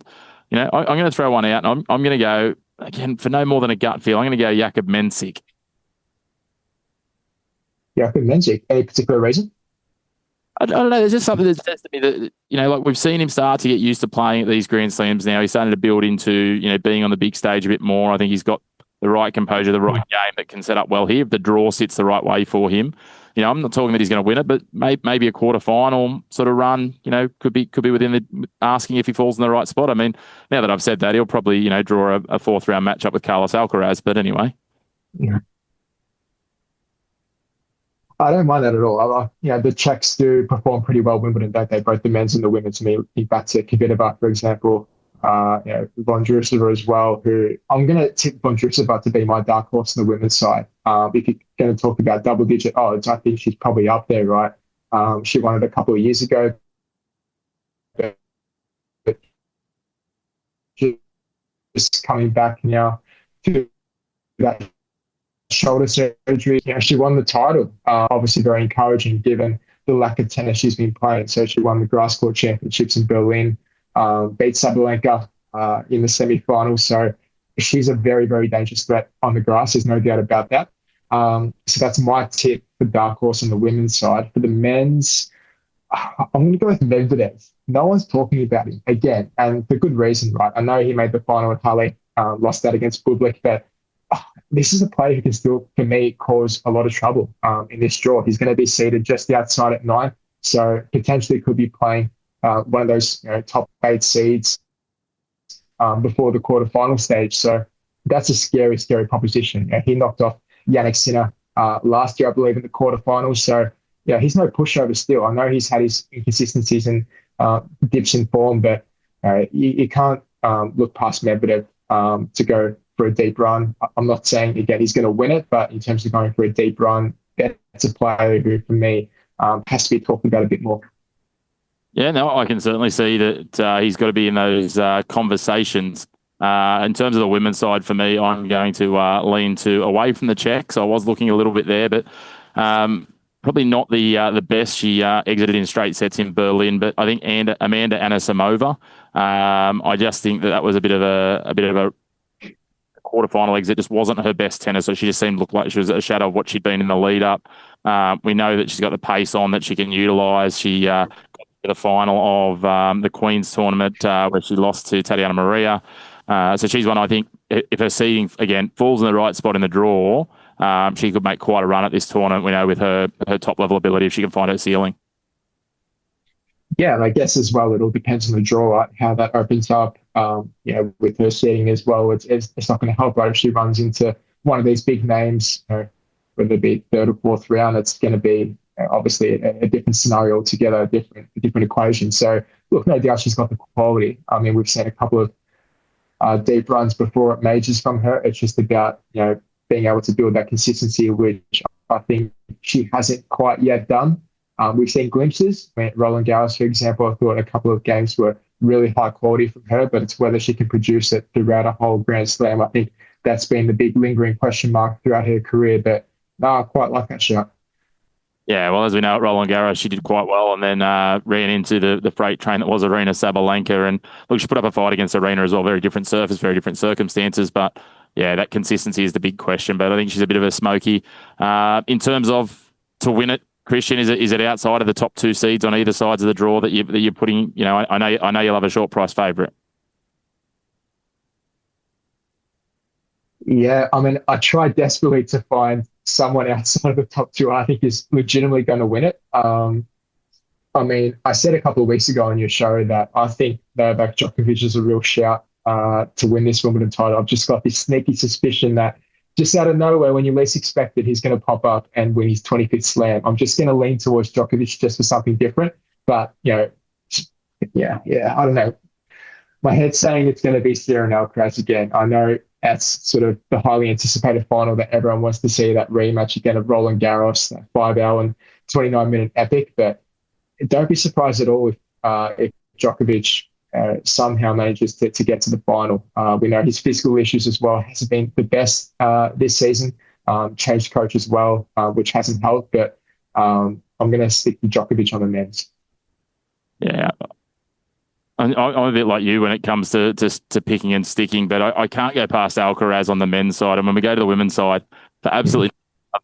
Speaker 1: I'm going to throw one out, and I'm going to go again for no more than a gut feel. I'm going to go Jakob Mensik.
Speaker 3: Jakob Mensik. Any particular reason?
Speaker 1: I don't know. There's just something that says to me that, like we've seen him start to get used to playing at these Grand Slams now. He's starting to build into, being on the big stage a bit more. I think he's got the right composure, the right game that can set up well here. If the draw sits the right way for him, I'm not talking that he's going to win it, but maybe a quarterfinal sort of run, could be within the asking if he falls in the right spot. I mean, now that I've said that, he'll probably, draw a fourth round matchup with Carlos Alcaraz. But anyway.
Speaker 3: Yeah. I don't mind that at all. The Czechs do perform pretty well Wimbledon, don't they? Both the men's and the women's. To me, think back to Kvitova, for example. Vondrousova as well, who I'm going to tip Vondrousova to be my dark horse on the women's side. If you're going to talk about double-digit odds, I think she's probably up there, right? She won it a couple of years ago. But just coming back now to that shoulder surgery. She won the title. Obviously very encouraging given the lack of tennis she's been playing. So she won the grass court championships in Berlin, beat Sabalenka in the semi-finals. So she's a very, very dangerous threat on the grass. There's no doubt about that. So that's my tip for dark horse on the women's side. For the men's, I'm going to go with Medvedev. No one's talking about him again, and for good reason, right? I know he made the final at Halle, lost that against Bublik, but this is a player who can still, for me, cause a lot of trouble in this draw. He's going to be seated just outside at 9, so potentially could be playing one of those top 8 seeds before the quarterfinal stage. So that's a scary, scary proposition. He knocked off Yannick Sinner last year, I believe, in the quarterfinals. So he's no pushover still. I know he's had his inconsistencies and dips in form, but you can't look past Medvedev to go for a deep run. I'm not saying, again, he's going to win it, but in terms of going for a deep run, that's a player who, for me, has to be talked about a bit more.
Speaker 1: Yeah, no, I can certainly see that he's got to be in those conversations. In terms of the women's side, for me, I'm going to lean away from the Czechs. I was looking a little bit there, but probably not the best. She exited in straight sets in Berlin, but I think Amanda Anisimova. I just think that was a bit of a quarterfinal exit. Just wasn't her best tennis, so she just seemed to look like she was a shadow of what she'd been in the lead up. We know that she's got the pace on that she can utilise. She got to the final of the Queen's tournament where she lost to Tatiana Maria. So she's one, I think, if her seeding, again, falls in the right spot in the draw, she could make quite a run at this tournament, with her top-level ability if she can find her ceiling.
Speaker 3: Yeah, and I guess as well, it all depends on the draw, right? How that opens up, with her seeding as well. It's not going to help, right? If she runs into one of these big names, whether it be third or fourth round, it's going to be obviously a different scenario altogether, a different equation. So, look, no doubt she's got the quality. I mean, we've seen a couple of deep runs before at majors from her. It's just about, being able to build that consistency, which I think she hasn't quite yet done. We've seen glimpses. Roland Garros, for example, I thought a couple of games were really high quality from her, but it's whether she can produce it throughout a whole Grand Slam. I think that's been the big lingering question mark throughout her career, but no, I quite like that shot.
Speaker 1: Yeah, well, as we know at Roland Garros, she did quite well and then ran into the freight train that was Arena Sabalenka. And look, she put up a fight against Arena as well. Very different surface, very different circumstances. But yeah, that consistency is the big question. But I think she's a bit of a smoky. In terms of to win it, Christian, is it outside of the top 2 seeds on either sides of the draw that you're putting? I know you love a short price favourite.
Speaker 3: Yeah, I mean, I tried desperately to find someone outside of the top 2 I think is legitimately going to win it. I mean, I said a couple of weeks ago on your show that I think Novak Djokovic is a real shout to win this Wimbledon title. I've just got this sneaky suspicion that just out of nowhere, when you least expect it, he's going to pop up and win his 25th slam. I'm just going to lean towards Djokovic just for something different. But, I don't know. My head's saying it's going to be Sarah Alcaraz again. I know that's sort of the highly anticipated final that everyone wants to see, that rematch again of Roland Garros, that 5-hour and 29-minute epic. But don't be surprised at all if Djokovic somehow manages to get to the final. We know his physical issues as well hasn't been the best this season. Changed coach as well, which hasn't helped. But I'm going to stick with Djokovic on the men's.
Speaker 1: Yeah. I'm a bit like you when it comes to picking and sticking, but I can't go past Alcaraz on the men's side. And when we go to the women's side, for absolutely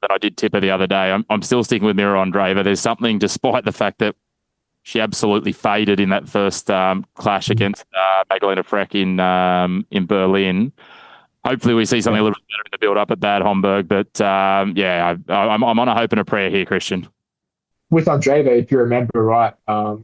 Speaker 1: that I did tip her the other day, I'm still sticking with Mira Andreeva. There's something, despite the fact that she absolutely faded in that first clash against Magdalena Freck in Berlin. Hopefully we see something a little bit better in the build-up at Bad Homburg. But, I'm on a hope and a prayer here, Christian.
Speaker 3: With Andreeva, if you remember right,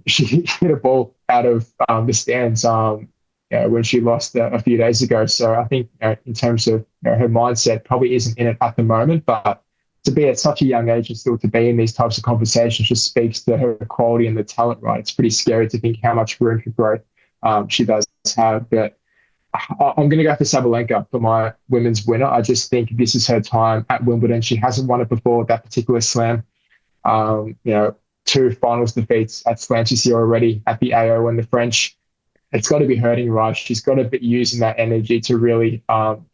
Speaker 3: she hit a ball out of the stands when she lost a few days ago. So I think in terms of her mindset, probably isn't in it at the moment. But to be at such a young age and still to be in these types of conversations just speaks to her quality and the talent, right? It's pretty scary to think how much room for growth she does have. But I'm going to go for Sabalenka for my women's winner. I just think this is her time at Wimbledon. She hasn't won it before, that particular slam. 2 finals defeats at slams this year already at the AO and the French. It's got to be hurting, right? She's got to be using that energy to really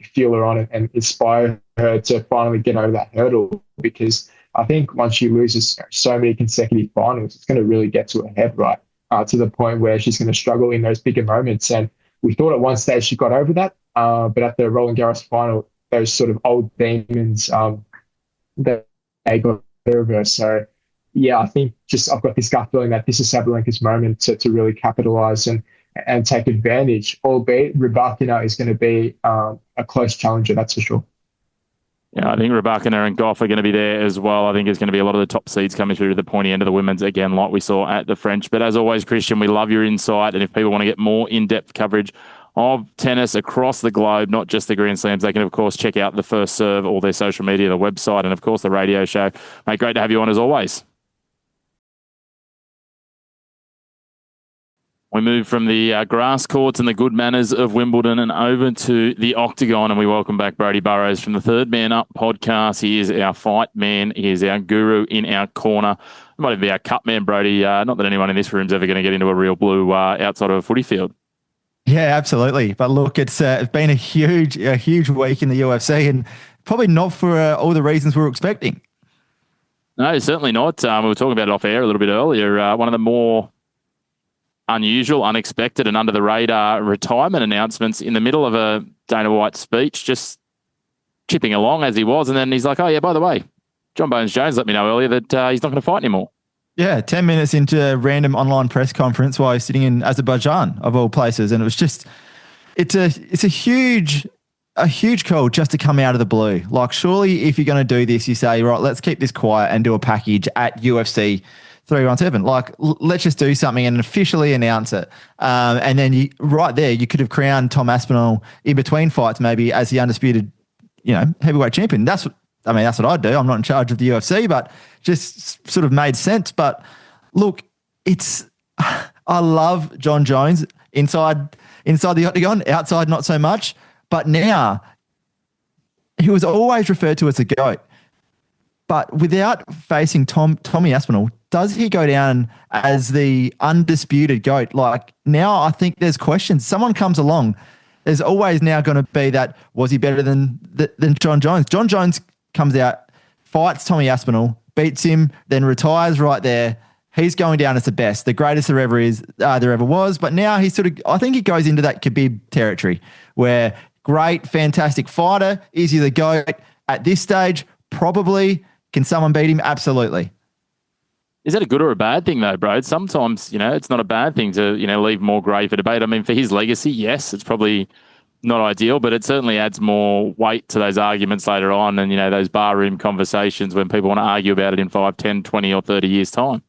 Speaker 3: fuel her on and inspire her to finally get over that hurdle, because I think once she loses so many consecutive finals, it's going to really get to her head, right? To the point where she's going to struggle in those bigger moments. And we thought at one stage she got over that, but at the Roland Garros final, those sort of old demons, that they got over. So, yeah, I think I've got this gut feeling that this is Sabalenka's moment to really capitalise and take advantage, albeit Rybakina is going to be a close challenger, that's for sure.
Speaker 1: Yeah, I think Rybakina and Goff are going to be there as well. I think there's going to be a lot of the top seeds coming through to the pointy end of the women's, again, like we saw at the French. But as always, Christian, we love your insight. And if people want to get more in-depth coverage of tennis across the globe, not just the Grand Slams, they can, of course, check out the First Serve, all their social media, the website, and, of course, the radio show. Mate, great to have you on as always. We move from the grass courts and the good manners of Wimbledon and over to the Octagon, and we welcome back Brody Burrows from the Third Man Up podcast. He is our fight man. He is our guru in our corner. He might even be our cup man, Brody. Not that anyone in this room is ever going to get into a real blue outside of a footy field.
Speaker 2: Yeah, absolutely. But look, it's been a huge week in the UFC, and probably not for all the reasons we were expecting.
Speaker 1: No, certainly not. We were talking about it off air a little bit earlier. One of the more unusual, unexpected, and under the radar retirement announcements in the middle of a Dana White speech, just chipping along as he was. And then he's like, oh, yeah, by the way, Jon Jones let me know earlier that he's not going to fight anymore. Yeah,
Speaker 2: 10 minutes into a random online press conference while he's sitting in Azerbaijan, of all places. And it was just, it's a huge call just to come out of the blue. Like, surely if you're going to do this, you say, right, let's keep this quiet and do a package at UFC 317. Like, let's just do something and officially announce it. And then right there, you could have crowned Tom Aspinall in between fights, maybe as the undisputed, heavyweight champion. That's what I'd do. I'm not in charge of the UFC, but just sort of made sense. But look, I love Jon Jones inside the Octagon, outside not so much. But now he was always referred to as a GOAT. But without facing Tommy Aspinall, does he go down as the undisputed GOAT? Like, now I think there's questions. Someone comes along, there's always now going to be that, was he better than Jon Jones? Jon Jones comes out, fights Tommy Aspinall, beats him, then retires right there. He's going down as the best, the greatest there ever was. But now I think he goes into that Khabib territory where great, fantastic fighter. Is he the GOAT at this stage? Probably. Can someone beat him? Absolutely.
Speaker 1: Is that a good or a bad thing, though, bro? Sometimes, it's not a bad thing to, leave more grey for debate. I mean, for his legacy, yes, it's probably not ideal, but it certainly adds more weight to those arguments later on and, those barroom conversations when people want to argue about it in 5, 10, 20 or 30 years' time.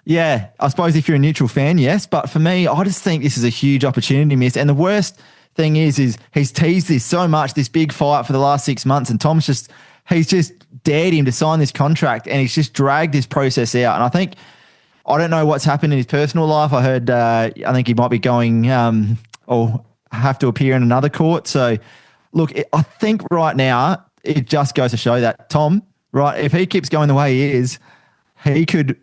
Speaker 2: Yeah, I suppose if you're a neutral fan, yes. But for me, I just think this is a huge opportunity miss. And the worst thing is he's teased this so much, this big fight for the last 6 months, and he's just dared him to sign this contract, and he's just dragged this process out. And I don't know what's happened in his personal life. I heard, I think he might be going or have to appear in another court. So, look, I think right now it just goes to show that Tom, right, if he keeps going the way he is, he could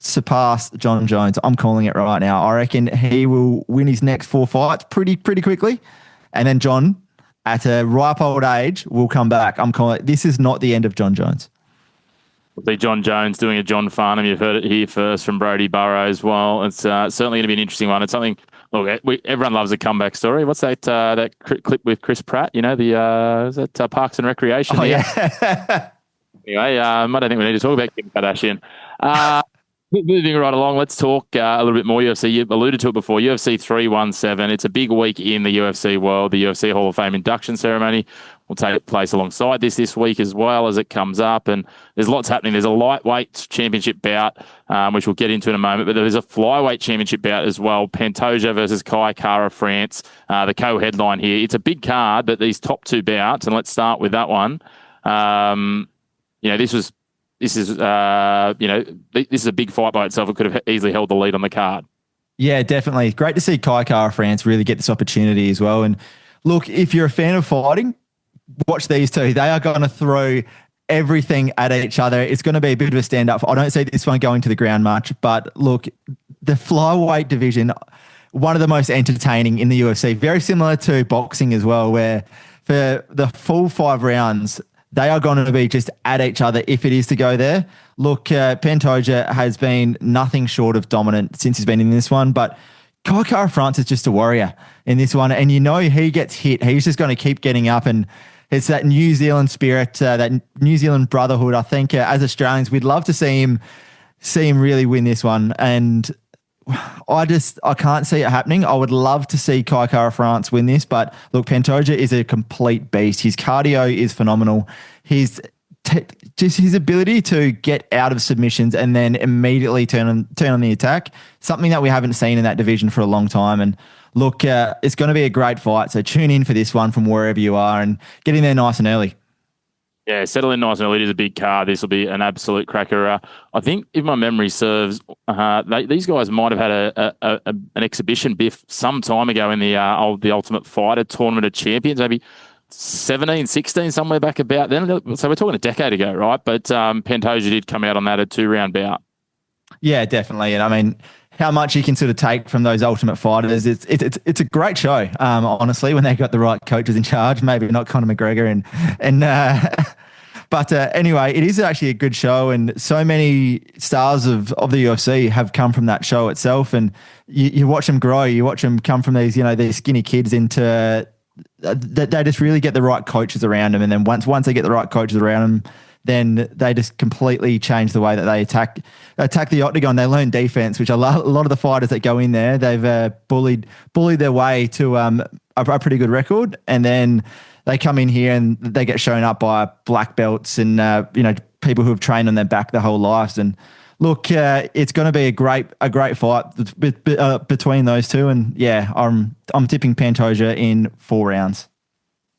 Speaker 2: surpass Jon Jones. I'm calling it right now. I reckon he will win his next 4 fights pretty quickly. And then Jon, at a ripe old age, will come back. I'm calling it. This is not the end of Jon Jones.
Speaker 1: We'll see Jon Jones doing a John Farnham. You've heard it here first from Brody Burrows. Well, it's certainly going to be an interesting one. It's something. Look, everyone loves a comeback story. What's that clip with Chris Pratt? You know, is that Parks and Recreation?
Speaker 2: Oh, yeah.
Speaker 1: Anyway, I don't think we need to talk about Kim Kardashian. Moving right along, let's talk a little bit more UFC. You alluded to it before. UFC 317. It's a big week in the UFC world. The UFC Hall of Fame induction ceremony will take place alongside this week as well as it comes up. And there's lots happening. There's a lightweight championship bout, which we'll get into in a moment. But there's a flyweight championship bout as well. Pantoja versus Kai Kara France, the co-headline here. It's a big card, but these top 2 bouts, and let's start with that one. This is a big fight by itself. It could have easily held the lead on the card.
Speaker 2: Yeah, definitely. Great to see Kai Kara France really get this opportunity as well. And look, if you're a fan of fighting, watch these two. They are going to throw everything at each other. It's going to be a bit of a stand-up. I don't see this one going to the ground much, but look, the flyweight division, one of the most entertaining in the UFC, very similar to boxing as well, where for the full 5 rounds, they are going to be just at each other if it is to go there. Look, Pantoja has been nothing short of dominant since he's been in this one, but Kai Kara France is just a warrior in this one. And you know he gets hit. He's just going to keep getting up, and it's that New Zealand spirit, that New Zealand brotherhood. I think as Australians, we'd love to see him really win this one. And I can't see it happening. I would love to see Kai Kara France win this, but look, Pantoja is a complete beast. His cardio is phenomenal. His ability to get out of submissions and then immediately turn on the attack, something that we haven't seen in that division for a long time. And look, it's going to be a great fight. So tune in for this one from wherever you are and get in there nice and early.
Speaker 1: Yeah, settle in nice and early. It is a big card. This will be an absolute cracker. I think, if my memory serves, these guys might have had an exhibition biff some time ago in the Ultimate Fighter Tournament of Champions, maybe 17, 16, somewhere back about then. So we're talking a decade ago, right? But Pantoja did come out on that, a 2-round bout. Yeah,
Speaker 2: definitely. And I mean, how much you can sort of take from those Ultimate Fighters, it's a great show, honestly, when they got the right coaches in charge. Maybe not Conor McGregor but anyway, it is actually a good show, and so many stars of the UFC have come from that show itself, and you watch them grow. You watch them come from these skinny kids into they just really get the right coaches around them, and then once they get the right coaches around them, then they just completely change the way that they attack the octagon. They learn defense, which a lot of the fighters that go in there, they've bullied their way to a pretty good record, and then they come in here and they get shown up by black belts and people who have trained on their back their whole lives. And look, it's going to be a great fight between those two. And yeah, I'm tipping Pantoja in 4 rounds.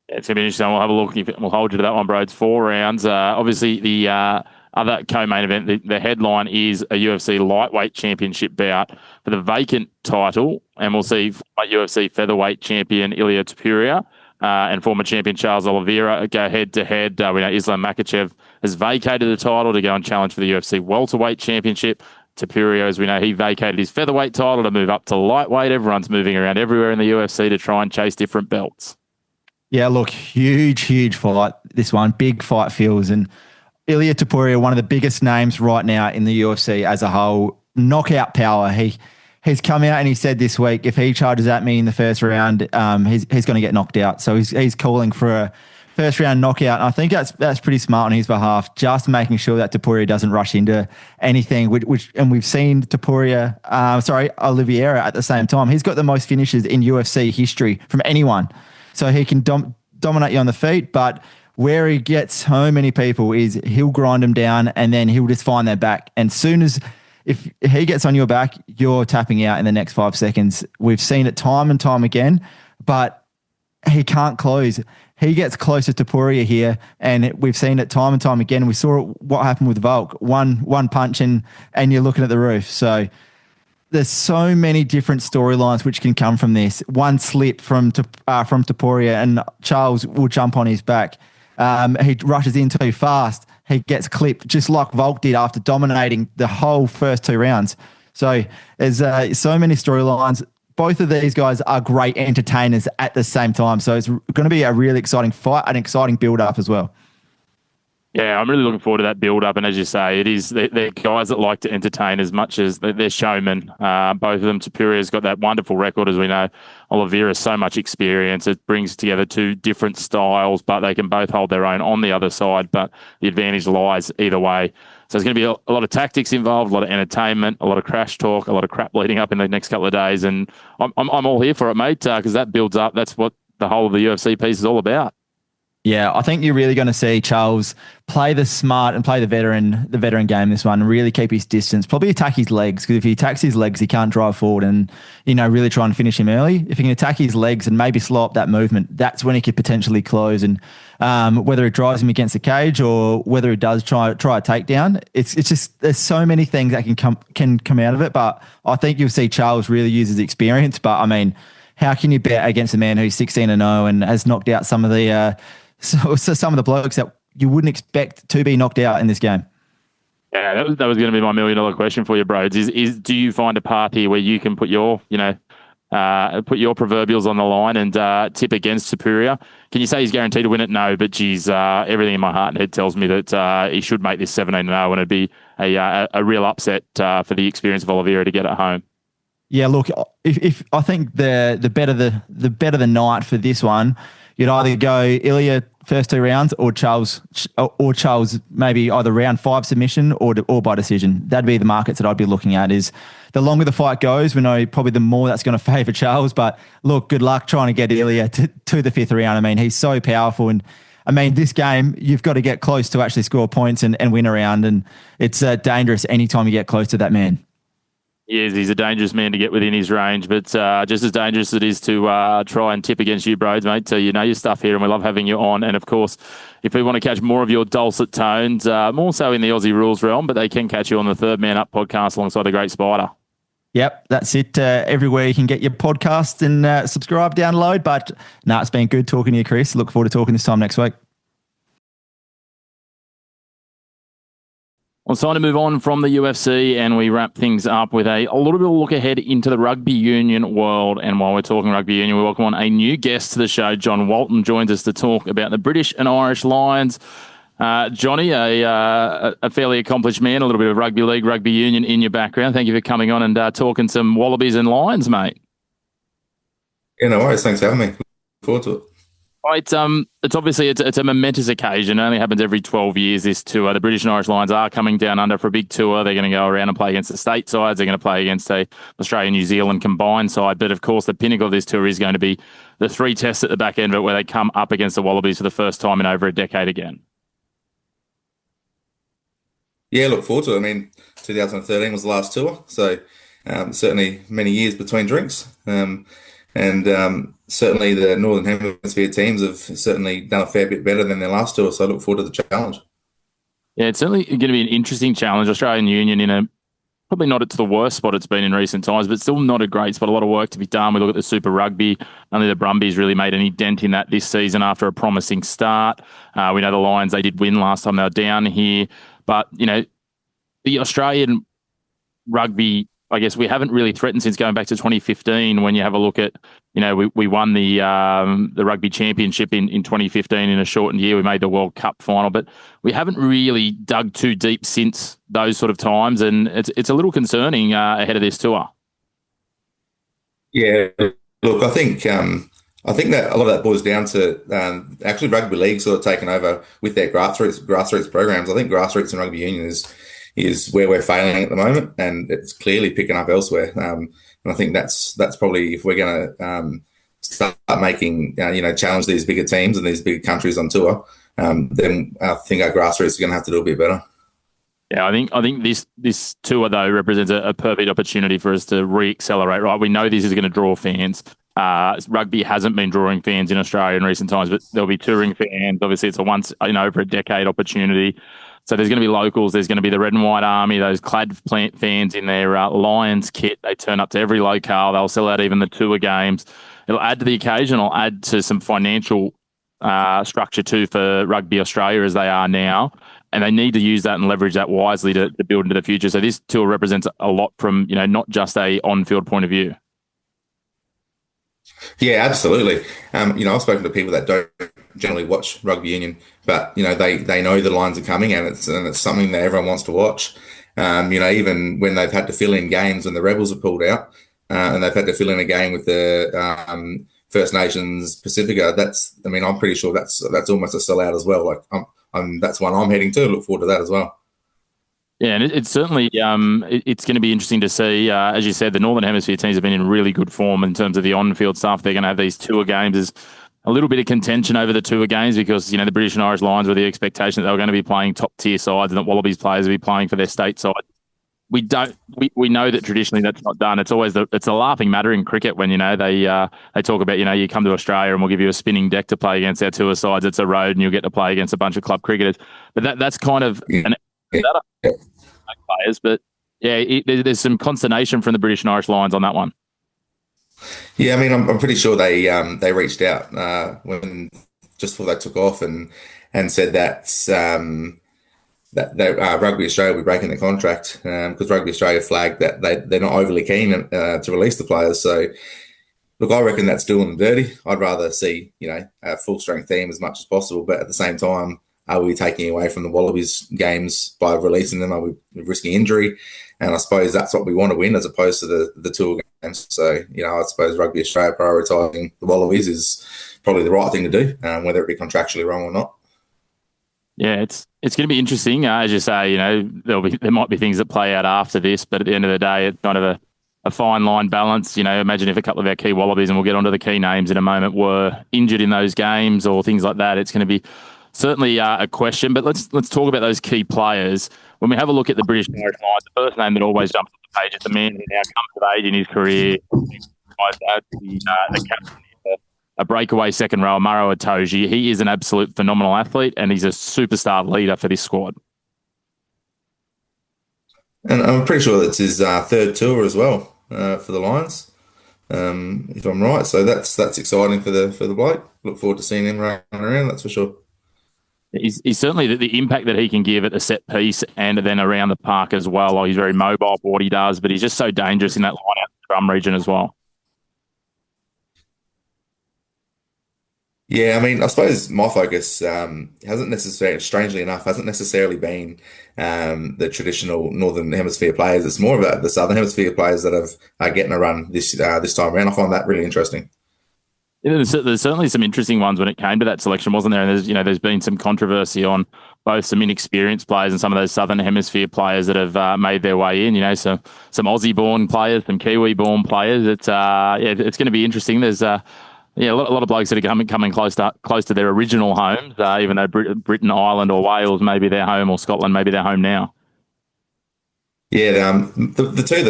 Speaker 1: Yeah, it's going to be interesting. We'll have a look. We'll hold you to that one, bro. It's 4 rounds. Obviously, the other co-main event, the headline is a UFC lightweight championship bout for the vacant title. And we'll see UFC featherweight champion Ilia Topuria and former champion Charles Oliveira go head-to-head. We know Islam Makhachev has vacated the title to go and challenge for the UFC welterweight championship. Topuria, as we know, he vacated his featherweight title to move up to lightweight. Everyone's moving around everywhere in the UFC to try and chase different belts.
Speaker 2: Yeah, look, huge fight. This one, big fight feels. And Ilia Topuria, one of the biggest names right now in the UFC as a whole. Knockout power. He's come out and he said this week, if he charges at me in the first round, he's going to get knocked out. So he's calling for a first round knockout. And I think that's pretty smart on his behalf, just making sure that Topuria doesn't rush into anything. And we've seen Oliveira at the same time. He's got the most finishes in UFC history from anyone. So he can dominate you on the feet, but where he gets so many people is he'll grind them down and then he'll just find their back. And soon as if he gets on your back, you're tapping out in the next 5 seconds. We've seen it time and time again, but he can't close. He gets closer to Topuria here, and we've seen it time and time again. We saw what happened with Volk. One punch and you're looking at the roof. So there's so many different storylines which can come from this. One slip from Topuria and Charles will jump on his back. He rushes in too fast. he gets clipped just like Volk did after dominating the whole first 2 rounds. So there's so many storylines. Both of these guys are great entertainers at the same time. So it's going to be a really exciting fight, an exciting build-up as well.
Speaker 1: Yeah, I'm really looking forward to that build-up. And as you say, they're guys that like to entertain as much as they're showmen. Both of them. Superior's got that wonderful record, as we know. Oliveira's so much experience. It brings together 2 different styles, but they can both hold their own on the other side. But the advantage lies either way. So there's going to be a lot of tactics involved, a lot of entertainment, a lot of crash talk, a lot of crap leading up in the next couple of days. And I'm all here for it, mate, because that builds up. That's what the whole of the UFC piece is all about.
Speaker 2: Yeah, I think you're really going to see Charles play the smart and play the veteran game this one, and really keep his distance, probably attack his legs, because if he attacks his legs, he can't drive forward and, really try and finish him early. If he can attack his legs and maybe slow up that movement, that's when he could potentially close. And whether it drives him against the cage or whether it does try a takedown, it's just there's so many things that can come out of it. But I think you'll see Charles really use his experience. But I mean, how can you bet against a man who's 16-0 and has knocked out some of the some of the blokes that you wouldn't expect to be knocked out in this game?
Speaker 1: Yeah, that was going to be my $1 million question for you, Broads. Is do you find a path here where you can put your proverbials on the line and tip against Superior? Can you say he's guaranteed to win it? No, but geez, everything in my heart and head tells me that he should make this 17-0, and it'd be a real upset for the experience of Oliveira to get it home.
Speaker 2: Yeah, look, if I think the better the night for this one, you'd either go Ilya first 2 rounds or Charles maybe either round 5 submission or by decision. That'd be the markets that I'd be looking at. Is the longer the fight goes, we know probably the more that's going to favour Charles. But look, good luck trying to get Ilya to the 5th round. I mean, he's so powerful, and I mean, this game, you've got to get close to actually score points and win a round, and it's dangerous anytime you get close to that man.
Speaker 1: Yes, he's a dangerous man to get within his range, but just as dangerous it is to try and tip against you, Broads, mate. So you know your stuff here, and we love having you on. And, of course, if we want to catch more of your dulcet tones, more so in the Aussie rules realm, but they can catch you on the Third Man Up podcast alongside the Great Spider.
Speaker 2: Yep, that's it. Everywhere you can get your podcast and subscribe, download. But, it's been good talking to you, Chris. Look forward to talking this time next week.
Speaker 1: Well, it's time to move on from the UFC, and we wrap things up with a little bit of a look ahead into the Rugby Union world. And while we're talking Rugby Union, we welcome on a new guest to the show. Jon Walton joins us to talk about the British and Irish Lions. Johnny, a fairly accomplished man, a little bit of rugby league, rugby union in your background. Thank you for coming on and talking some Wallabies and Lions, mate.
Speaker 4: Yeah, no worries. Thanks for having me. Look forward to it.
Speaker 1: It's obviously it's a momentous occasion. It only happens every 12 years, this tour. The British and Irish Lions are coming down under for a big tour. They're going to go around and play against the state sides. They're going to play against a Australia-New Zealand combined side. But, of course, the pinnacle of this tour is going to be the 3 tests at the back end of it where they come up against the Wallabies for the first time in over a decade again.
Speaker 4: Yeah, look forward to it. I mean, 2013 was the last tour, so certainly many years between drinks. And certainly the Northern Hemisphere teams have certainly done a fair bit better than their last tour, so I look forward to the challenge. Yeah,
Speaker 1: it's certainly going to be an interesting challenge. Australian Union in probably not at the worst spot it's been in recent times, but still not a great spot. A lot of work to be done. We look at the Super Rugby. Only the Brumbies really made any dent in that this season after a promising start. We know the Lions, they did win last time they were down here. But, the Australian rugby, I guess we haven't really threatened since going back to 2015 when you have a look at, we won the rugby championship in 2015 in a shortened year. We made the World Cup final, but we haven't really dug too deep since those sort of times, and it's a little concerning ahead of this tour.
Speaker 4: Yeah, look, I think that a lot of that boils down to actually rugby league sort of taken over with their grassroots programs. I think grassroots and rugby union is where we're failing at the moment, and it's clearly picking up elsewhere. And I think that's probably, if we're going to start making challenge these bigger teams and these bigger countries on tour, then I think our grassroots are going to have to do a bit better.
Speaker 1: Yeah, I think this tour though represents a perfect opportunity for us to re-accelerate. Right, we know this is going to draw fans. Rugby hasn't been drawing fans in Australia in recent times, but there'll be touring fans. Obviously, it's a once over a decade opportunity. So there's going to be locals. There's going to be the Red and White Army, those clad fans in their Lions kit. They turn up to every locale. They'll sell out even the tour games. It'll add to the occasion. It'll add to some financial structure too for Rugby Australia as they are now. and they need to use that and leverage that wisely to build into the future. So this tour represents a lot from, not just a on-field point of view.
Speaker 4: Yeah, absolutely. I've spoken to people that don't generally watch rugby union, but they know the lines are coming, and it's something that everyone wants to watch. Even when they've had to fill in games when the Rebels have pulled out, and they've had to fill in a game with the First Nations Pacifica. I'm pretty sure that's almost a sellout as well. Like, that's one I'm heading to. Look forward to that as well.
Speaker 1: Yeah, and it's certainly it's going to be interesting to see. As you said, the Northern Hemisphere teams have been in really good form in terms of the on-field stuff. They're going to have these tour games. There's a little bit of contention over the tour games because the British and Irish Lions were the expectation that they were going to be playing top-tier sides and that Wallabies players will be playing for their state side. We know that traditionally that's not done. It's always it's a laughing matter in cricket when they talk about you come to Australia and we'll give you a spinning deck to play against our tour sides. It's a road and you'll get to play against a bunch of club cricketers. But that's kind of an players. But yeah, there's some consternation from the British and Irish Lions on that one.
Speaker 4: Yeah, I'm pretty sure they reached out when just before they took off and said that Rugby Australia will be breaking the contract because Rugby Australia flagged that they're not overly keen to release the players. So, look, I reckon that's doing them dirty. I'd rather see a full strength team as much as possible, but at the same time, are we taking away from the Wallabies games by releasing them? Are we risking injury? And I suppose that's what we want to win as opposed to the tour games. So, I suppose Rugby Australia prioritising the Wallabies is probably the right thing to do, whether it be contractually wrong or not.
Speaker 1: Yeah, it's going to be interesting. As you say, there might be things that play out after this, but at the end of the day, it's kind of a fine line balance. Imagine if a couple of our key Wallabies, and we'll get onto the key names in a moment, were injured in those games or things like that. It's going to be certainly a question, but let's talk about those key players. When we have a look at the British and Irish Lions, the first name that always jumps on the page is the man who now comes of age in his career. The captain, a breakaway second rower, Maro Itoje. He is an absolute phenomenal athlete, and he's a superstar leader for this squad.
Speaker 4: And I'm pretty sure that's his third tour as well for the Lions, if I'm right. So that's exciting for the bloke. Look forward to seeing him running around. That's for sure.
Speaker 1: He's certainly the impact that he can give at the set piece and then around the park as well. He's very mobile for what he does, but he's just so dangerous in that line out drum region as well.
Speaker 4: Yeah, I suppose my focus hasn't necessarily been the traditional Northern Hemisphere players. It's more about the Southern Hemisphere players that are getting a run this time around. I find that really interesting.
Speaker 1: Yeah, there's certainly some interesting ones when it came to that selection, wasn't there? And there's been some controversy on both some inexperienced players and some of those Southern Hemisphere players that have made their way in. So some Aussie-born players, some Kiwi-born players. It's going to be interesting. There's a lot of blokes that are coming close to their original homes, even though Britain, Ireland, or Wales may be their home, or Scotland may be their home now.
Speaker 4: Yeah, the two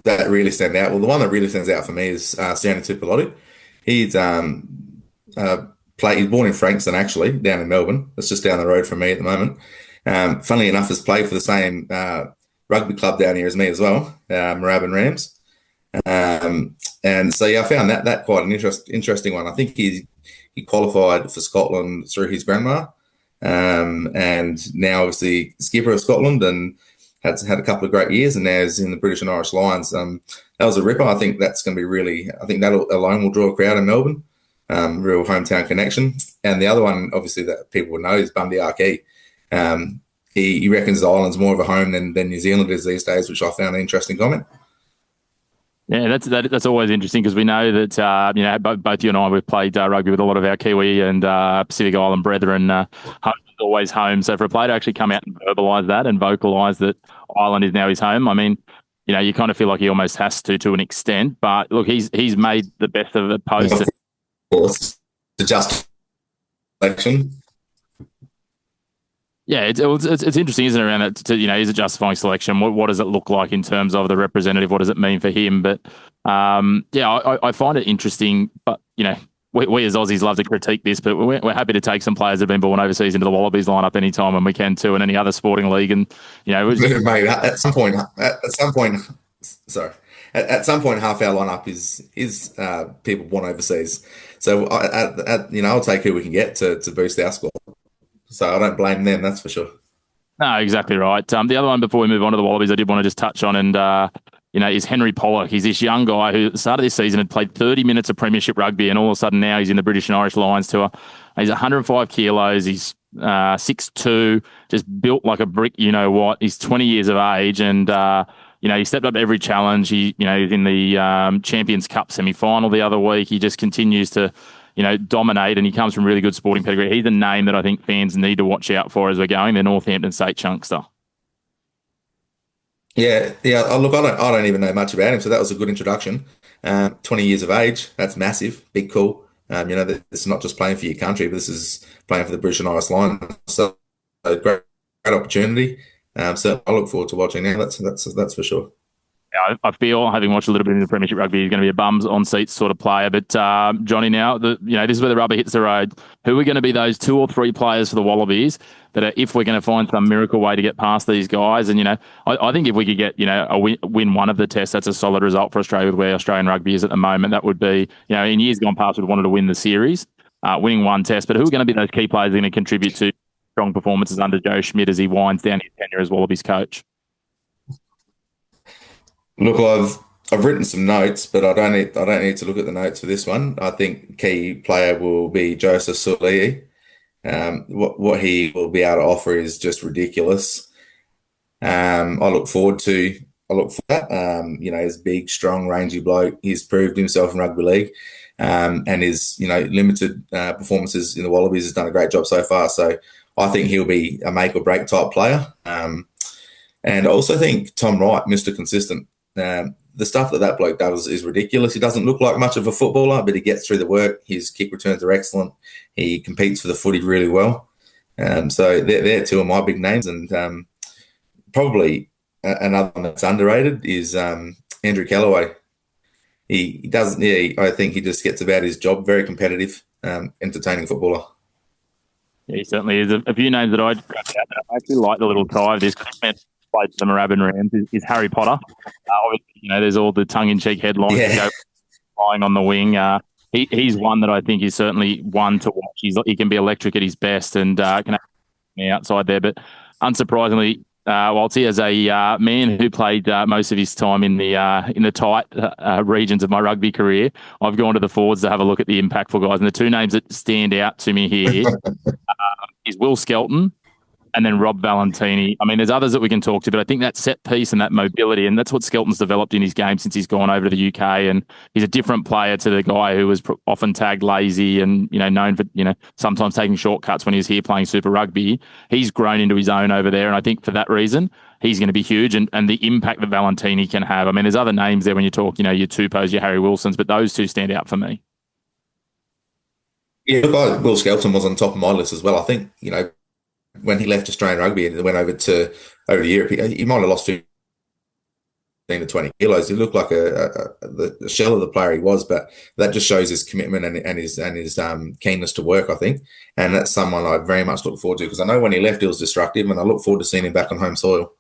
Speaker 4: that really stand out. Well, the one that really stands out for me is Sione Tuipulotu. He's he's born in Frankston, actually, down in Melbourne. That's just down the road from me at the moment. Funnily enough, has played for the same rugby club down here as me as well, Moorabbin Rams. And so, I found that quite an interesting one. I think he qualified for Scotland through his grandma, and now obviously skipper of Scotland, and had a couple of great years, and now is in the British and Irish Lions. That was a ripper. I think that's going to be I think that alone will draw a crowd in Melbourne. Real hometown connection. And the other one, obviously, that people would know is Bundy Archie. He reckons the island's more of a home than New Zealand is these days, which I found an interesting comment.
Speaker 1: Yeah, that's always interesting because we know that both you and I, we've played rugby with a lot of our Kiwi and Pacific Island brethren. Home is always home. So for a player to actually come out and verbalise that and vocalise that Ireland is now his home, you kind of feel like he almost has to an extent. But look, he's made the best of it post.
Speaker 4: Of course, the just election.
Speaker 1: Yeah, it's interesting, isn't it, around that? Is it justifying selection? What does it look like in terms of the representative? What does it mean for him? But I find it interesting. But we as Aussies love to critique this, but we're happy to take some players that have been born overseas into the Wallabies lineup anytime when we can too, and any other sporting league. And
Speaker 4: mate, at some point, half our lineup is people born overseas. So I'll take who we can get to boost our score. So I don't blame them, that's for sure.
Speaker 1: No, exactly right. The other one before we move on to the Wallabies, I did want to just touch on is Henry Pollock. He's this young guy who at the start of this season had played 30 minutes of premiership rugby, and all of a sudden now he's in the British and Irish Lions tour. He's 105 kilos. He's 6'2", just built like a brick. You know what? He's 20 years of age, and he stepped up every challenge. He's in the Champions Cup semi-final the other week. He just continues to dominate, and he comes from really good sporting pedigree. He's a name that I think fans need to watch out for as we're going. The Northampton State chunkster.
Speaker 4: Yeah. Look, I don't even know much about him, so that was a good introduction. 20 years of age, that's massive, big call. It's not just playing for your country, but this is playing for the British and Irish Lions. So a great opportunity. So I look forward to watching now. That's for sure.
Speaker 1: I feel, having watched a little bit of the Premiership rugby, he's going to be a bums on seats sort of player. But Johnny, now this is where the rubber hits the road. Who are going to be those 2 or 3 players for the Wallabies that are, if we're going to find some miracle way to get past these guys? And I think if we could get win one of the tests, that's a solid result for Australia with where Australian rugby is at the moment. That would be in years gone past we'd wanted to win the series, winning one test. But who are going to be those key players that are going to contribute to strong performances under Joe Schmidt as he winds down his tenure as Wallabies coach?
Speaker 4: Look, I've written some notes, but I don't need to look at the notes for this one. I think key player will be Joseph Suaalii. What he will be able to offer is just ridiculous. I look forward to that. He's big, strong, rangy bloke. He's proved himself in rugby league, and his limited performances in the Wallabies has done a great job so far. So I think he'll be a make or break type player. And I also think Tom Wright, Mr. Consistent. The stuff that bloke does is ridiculous. He doesn't look like much of a footballer, but he gets through the work. His kick returns are excellent. He competes for the footy really well. So they're 2 of my big names. And probably another one that's underrated is Andrew Kellaway. He doesn't. Yeah, I think he just gets about his job. Very competitive, entertaining footballer.
Speaker 1: Yeah, he certainly is. A few names that I actually like the little tie of this. Played for the Moorabbin Rams is Harry Potter. Obviously, there's all the tongue-in-cheek headlines that go flying on the wing. He's one that I think is certainly one to watch. He can be electric at his best and can have the outside there. But unsurprisingly, Walty, as a man who played most of his time in the tight regions of my rugby career, I've gone to the forwards to have a look at the impactful guys. And the 2 names that stand out to me here is Will Skelton and then Rob Valentini. I mean, there's others that we can talk to, but I think that set piece and that mobility, and that's what Skelton's developed in his game since he's gone over to the UK. And he's a different player to the guy who was often tagged lazy and, known for, sometimes taking shortcuts when he was here playing Super Rugby. He's grown into his own over there. And I think for that reason, he's going to be huge. And the impact that Valentini can have. I mean, there's other names there when you talk, your Tupos, your Harry Wilsons, but those 2 stand out for me.
Speaker 4: Yeah, look, Will Skelton was on top of my list as well. I think, when he left Australian rugby and went over to Europe, he might have lost 15 to 20 kilos. He looked like the shell of the player he was, but that just shows his commitment and his keenness to work, I think. And that's someone I very much look forward to, because I know when he left, he was destructive, and I look forward to seeing him back on home soil.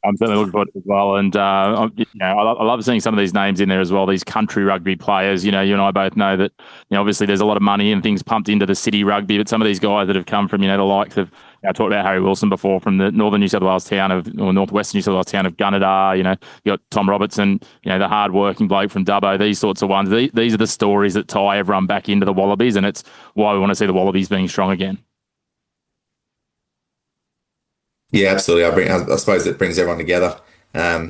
Speaker 1: I'm certainly looking forward to it as well. And, I love seeing some of these names in there as well, these country rugby players. You and I both know that, obviously there's a lot of money and things pumped into the city rugby, but some of these guys that have come from, the likes of, I talked about Harry Wilson before, from the northern New South Wales town or northwestern New South Wales town of Gunnedah. You got Tom Robertson, the hard-working bloke from Dubbo, these sorts of ones. These are the stories that tie everyone back into the Wallabies, and it's why we want to see the Wallabies being strong again.
Speaker 4: Yeah, absolutely. I suppose it brings everyone together.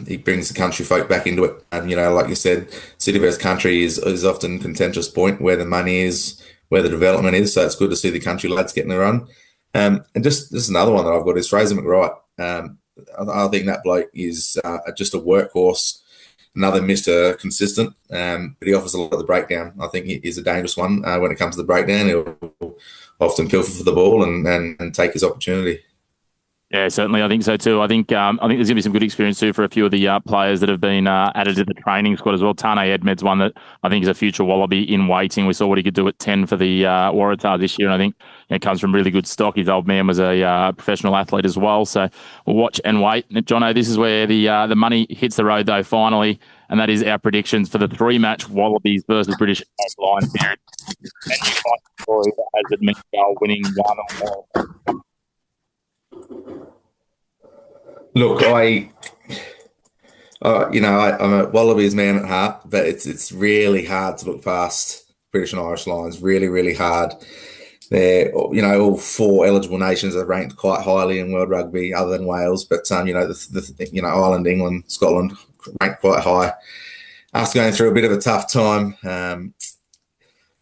Speaker 4: He brings the country folk back into it. And, like you said, city versus country is often a contentious point, where the money is, where the development is. So it's good to see the country lads getting the run. And just another one that I've got is Fraser McWright. I think that bloke is just a workhorse, another Mr. Consistent, but he offers a lot of the breakdown. I think he is a dangerous one when it comes to the breakdown. He'll often pilfer for the ball and take his opportunity.
Speaker 1: Yeah, certainly. I think so too. I think there's going to be some good experience too for a few of the players that have been added to the training squad as well. Tane Edmed's one that I think is a future Wallaby in waiting. We saw what he could do at 10 for the Waratahs this year, and I think comes from really good stock. His old man was a professional athlete as well. So we'll watch and wait. Jono, this is where the money hits the road, though, finally, and that is our predictions for the 3-match Wallabies versus British Lions series. And you find Troy as the goal winning one or more.
Speaker 4: Look, I'm a Wallabies man at heart, but it's really hard to look past British and Irish Lions. Really, really hard. They're, all 4 eligible nations are ranked quite highly in world rugby, other than Wales. But Ireland, England, Scotland ranked quite high. Us going through a bit of a tough time. I'd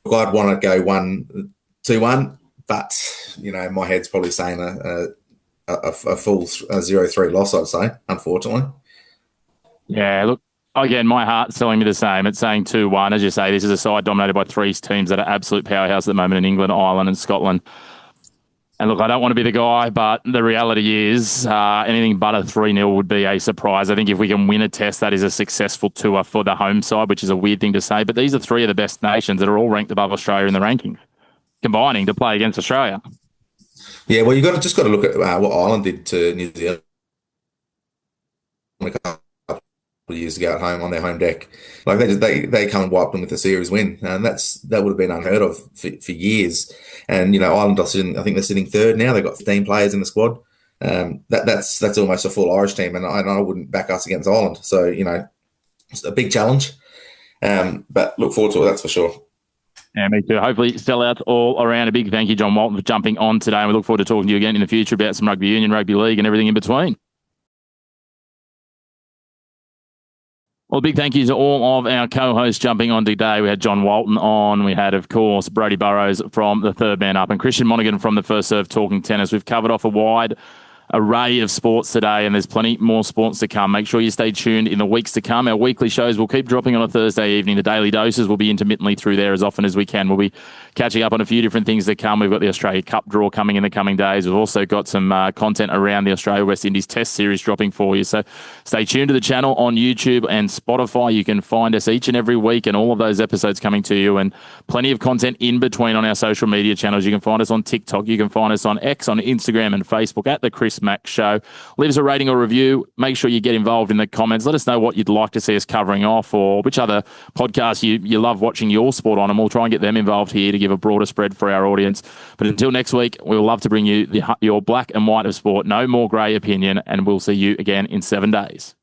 Speaker 4: want to go 1-2-1, but my head's probably saying a full 0-3 loss, I'd say, unfortunately.
Speaker 1: Yeah, look, again, my heart's telling me the same. It's saying 2-1. As you say, this is a side dominated by 3 teams that are absolute powerhouse at the moment in England, Ireland and Scotland. And look, I don't want to be the guy, but the reality is anything but a 3-0 would be a surprise. I think if we can win a test, that is a successful tour for the home side, which is a weird thing to say. But these are 3 of the best nations that are all ranked above Australia in the rankings, combining to play against Australia.
Speaker 4: Yeah, well, just got to look at what Ireland did to New Zealand a couple of years ago at home on their home deck. Like they come and wiped them with a series win, and that would have been unheard of for years. And Ireland I think they're sitting 3rd now. They've got 15 players in the squad. That's almost a full Irish team, and I wouldn't back us against Ireland. So it's a big challenge. But look forward to it. That's for sure.
Speaker 1: Yeah, me too. Hopefully sell out all around. A big thank you, Jon Walton, for jumping on today. And we look forward to talking to you again in the future about some rugby union, rugby league and everything in between. Well, a big thank you to all of our co-hosts jumping on today. We had Jon Walton on. We had, of course, Brody Burrows from the Third Man Up and Christian Montegan from the First Serve Talking Tennis. We've covered off a wide array of sports today, and there's plenty more sports to come. Make sure you stay tuned in the weeks to come. Our weekly shows will keep dropping on a Thursday evening. The daily doses will be intermittently through there as often as we can. We'll be catching up on a few different things to come. We've got the Australia Cup draw coming in the coming days. We've also got some content around the Australia-West Indies Test Series dropping for you. So stay tuned to the channel on YouTube and Spotify. You can find us each and every week and all of those episodes coming to you, and plenty of content in between on our social media channels. You can find us on TikTok. You can find us on X, on Instagram and Facebook at The Chris Mack Show. Leave us a rating or review. Make sure you get involved in the comments. Let us know what you'd like to see us covering off, or which other podcasts you love watching your sport on, and we'll try and get them involved here to give a broader spread for our audience. But until next week, we'll love to bring you your black and white of sport. No more grey opinion, and we'll see you again in 7 days.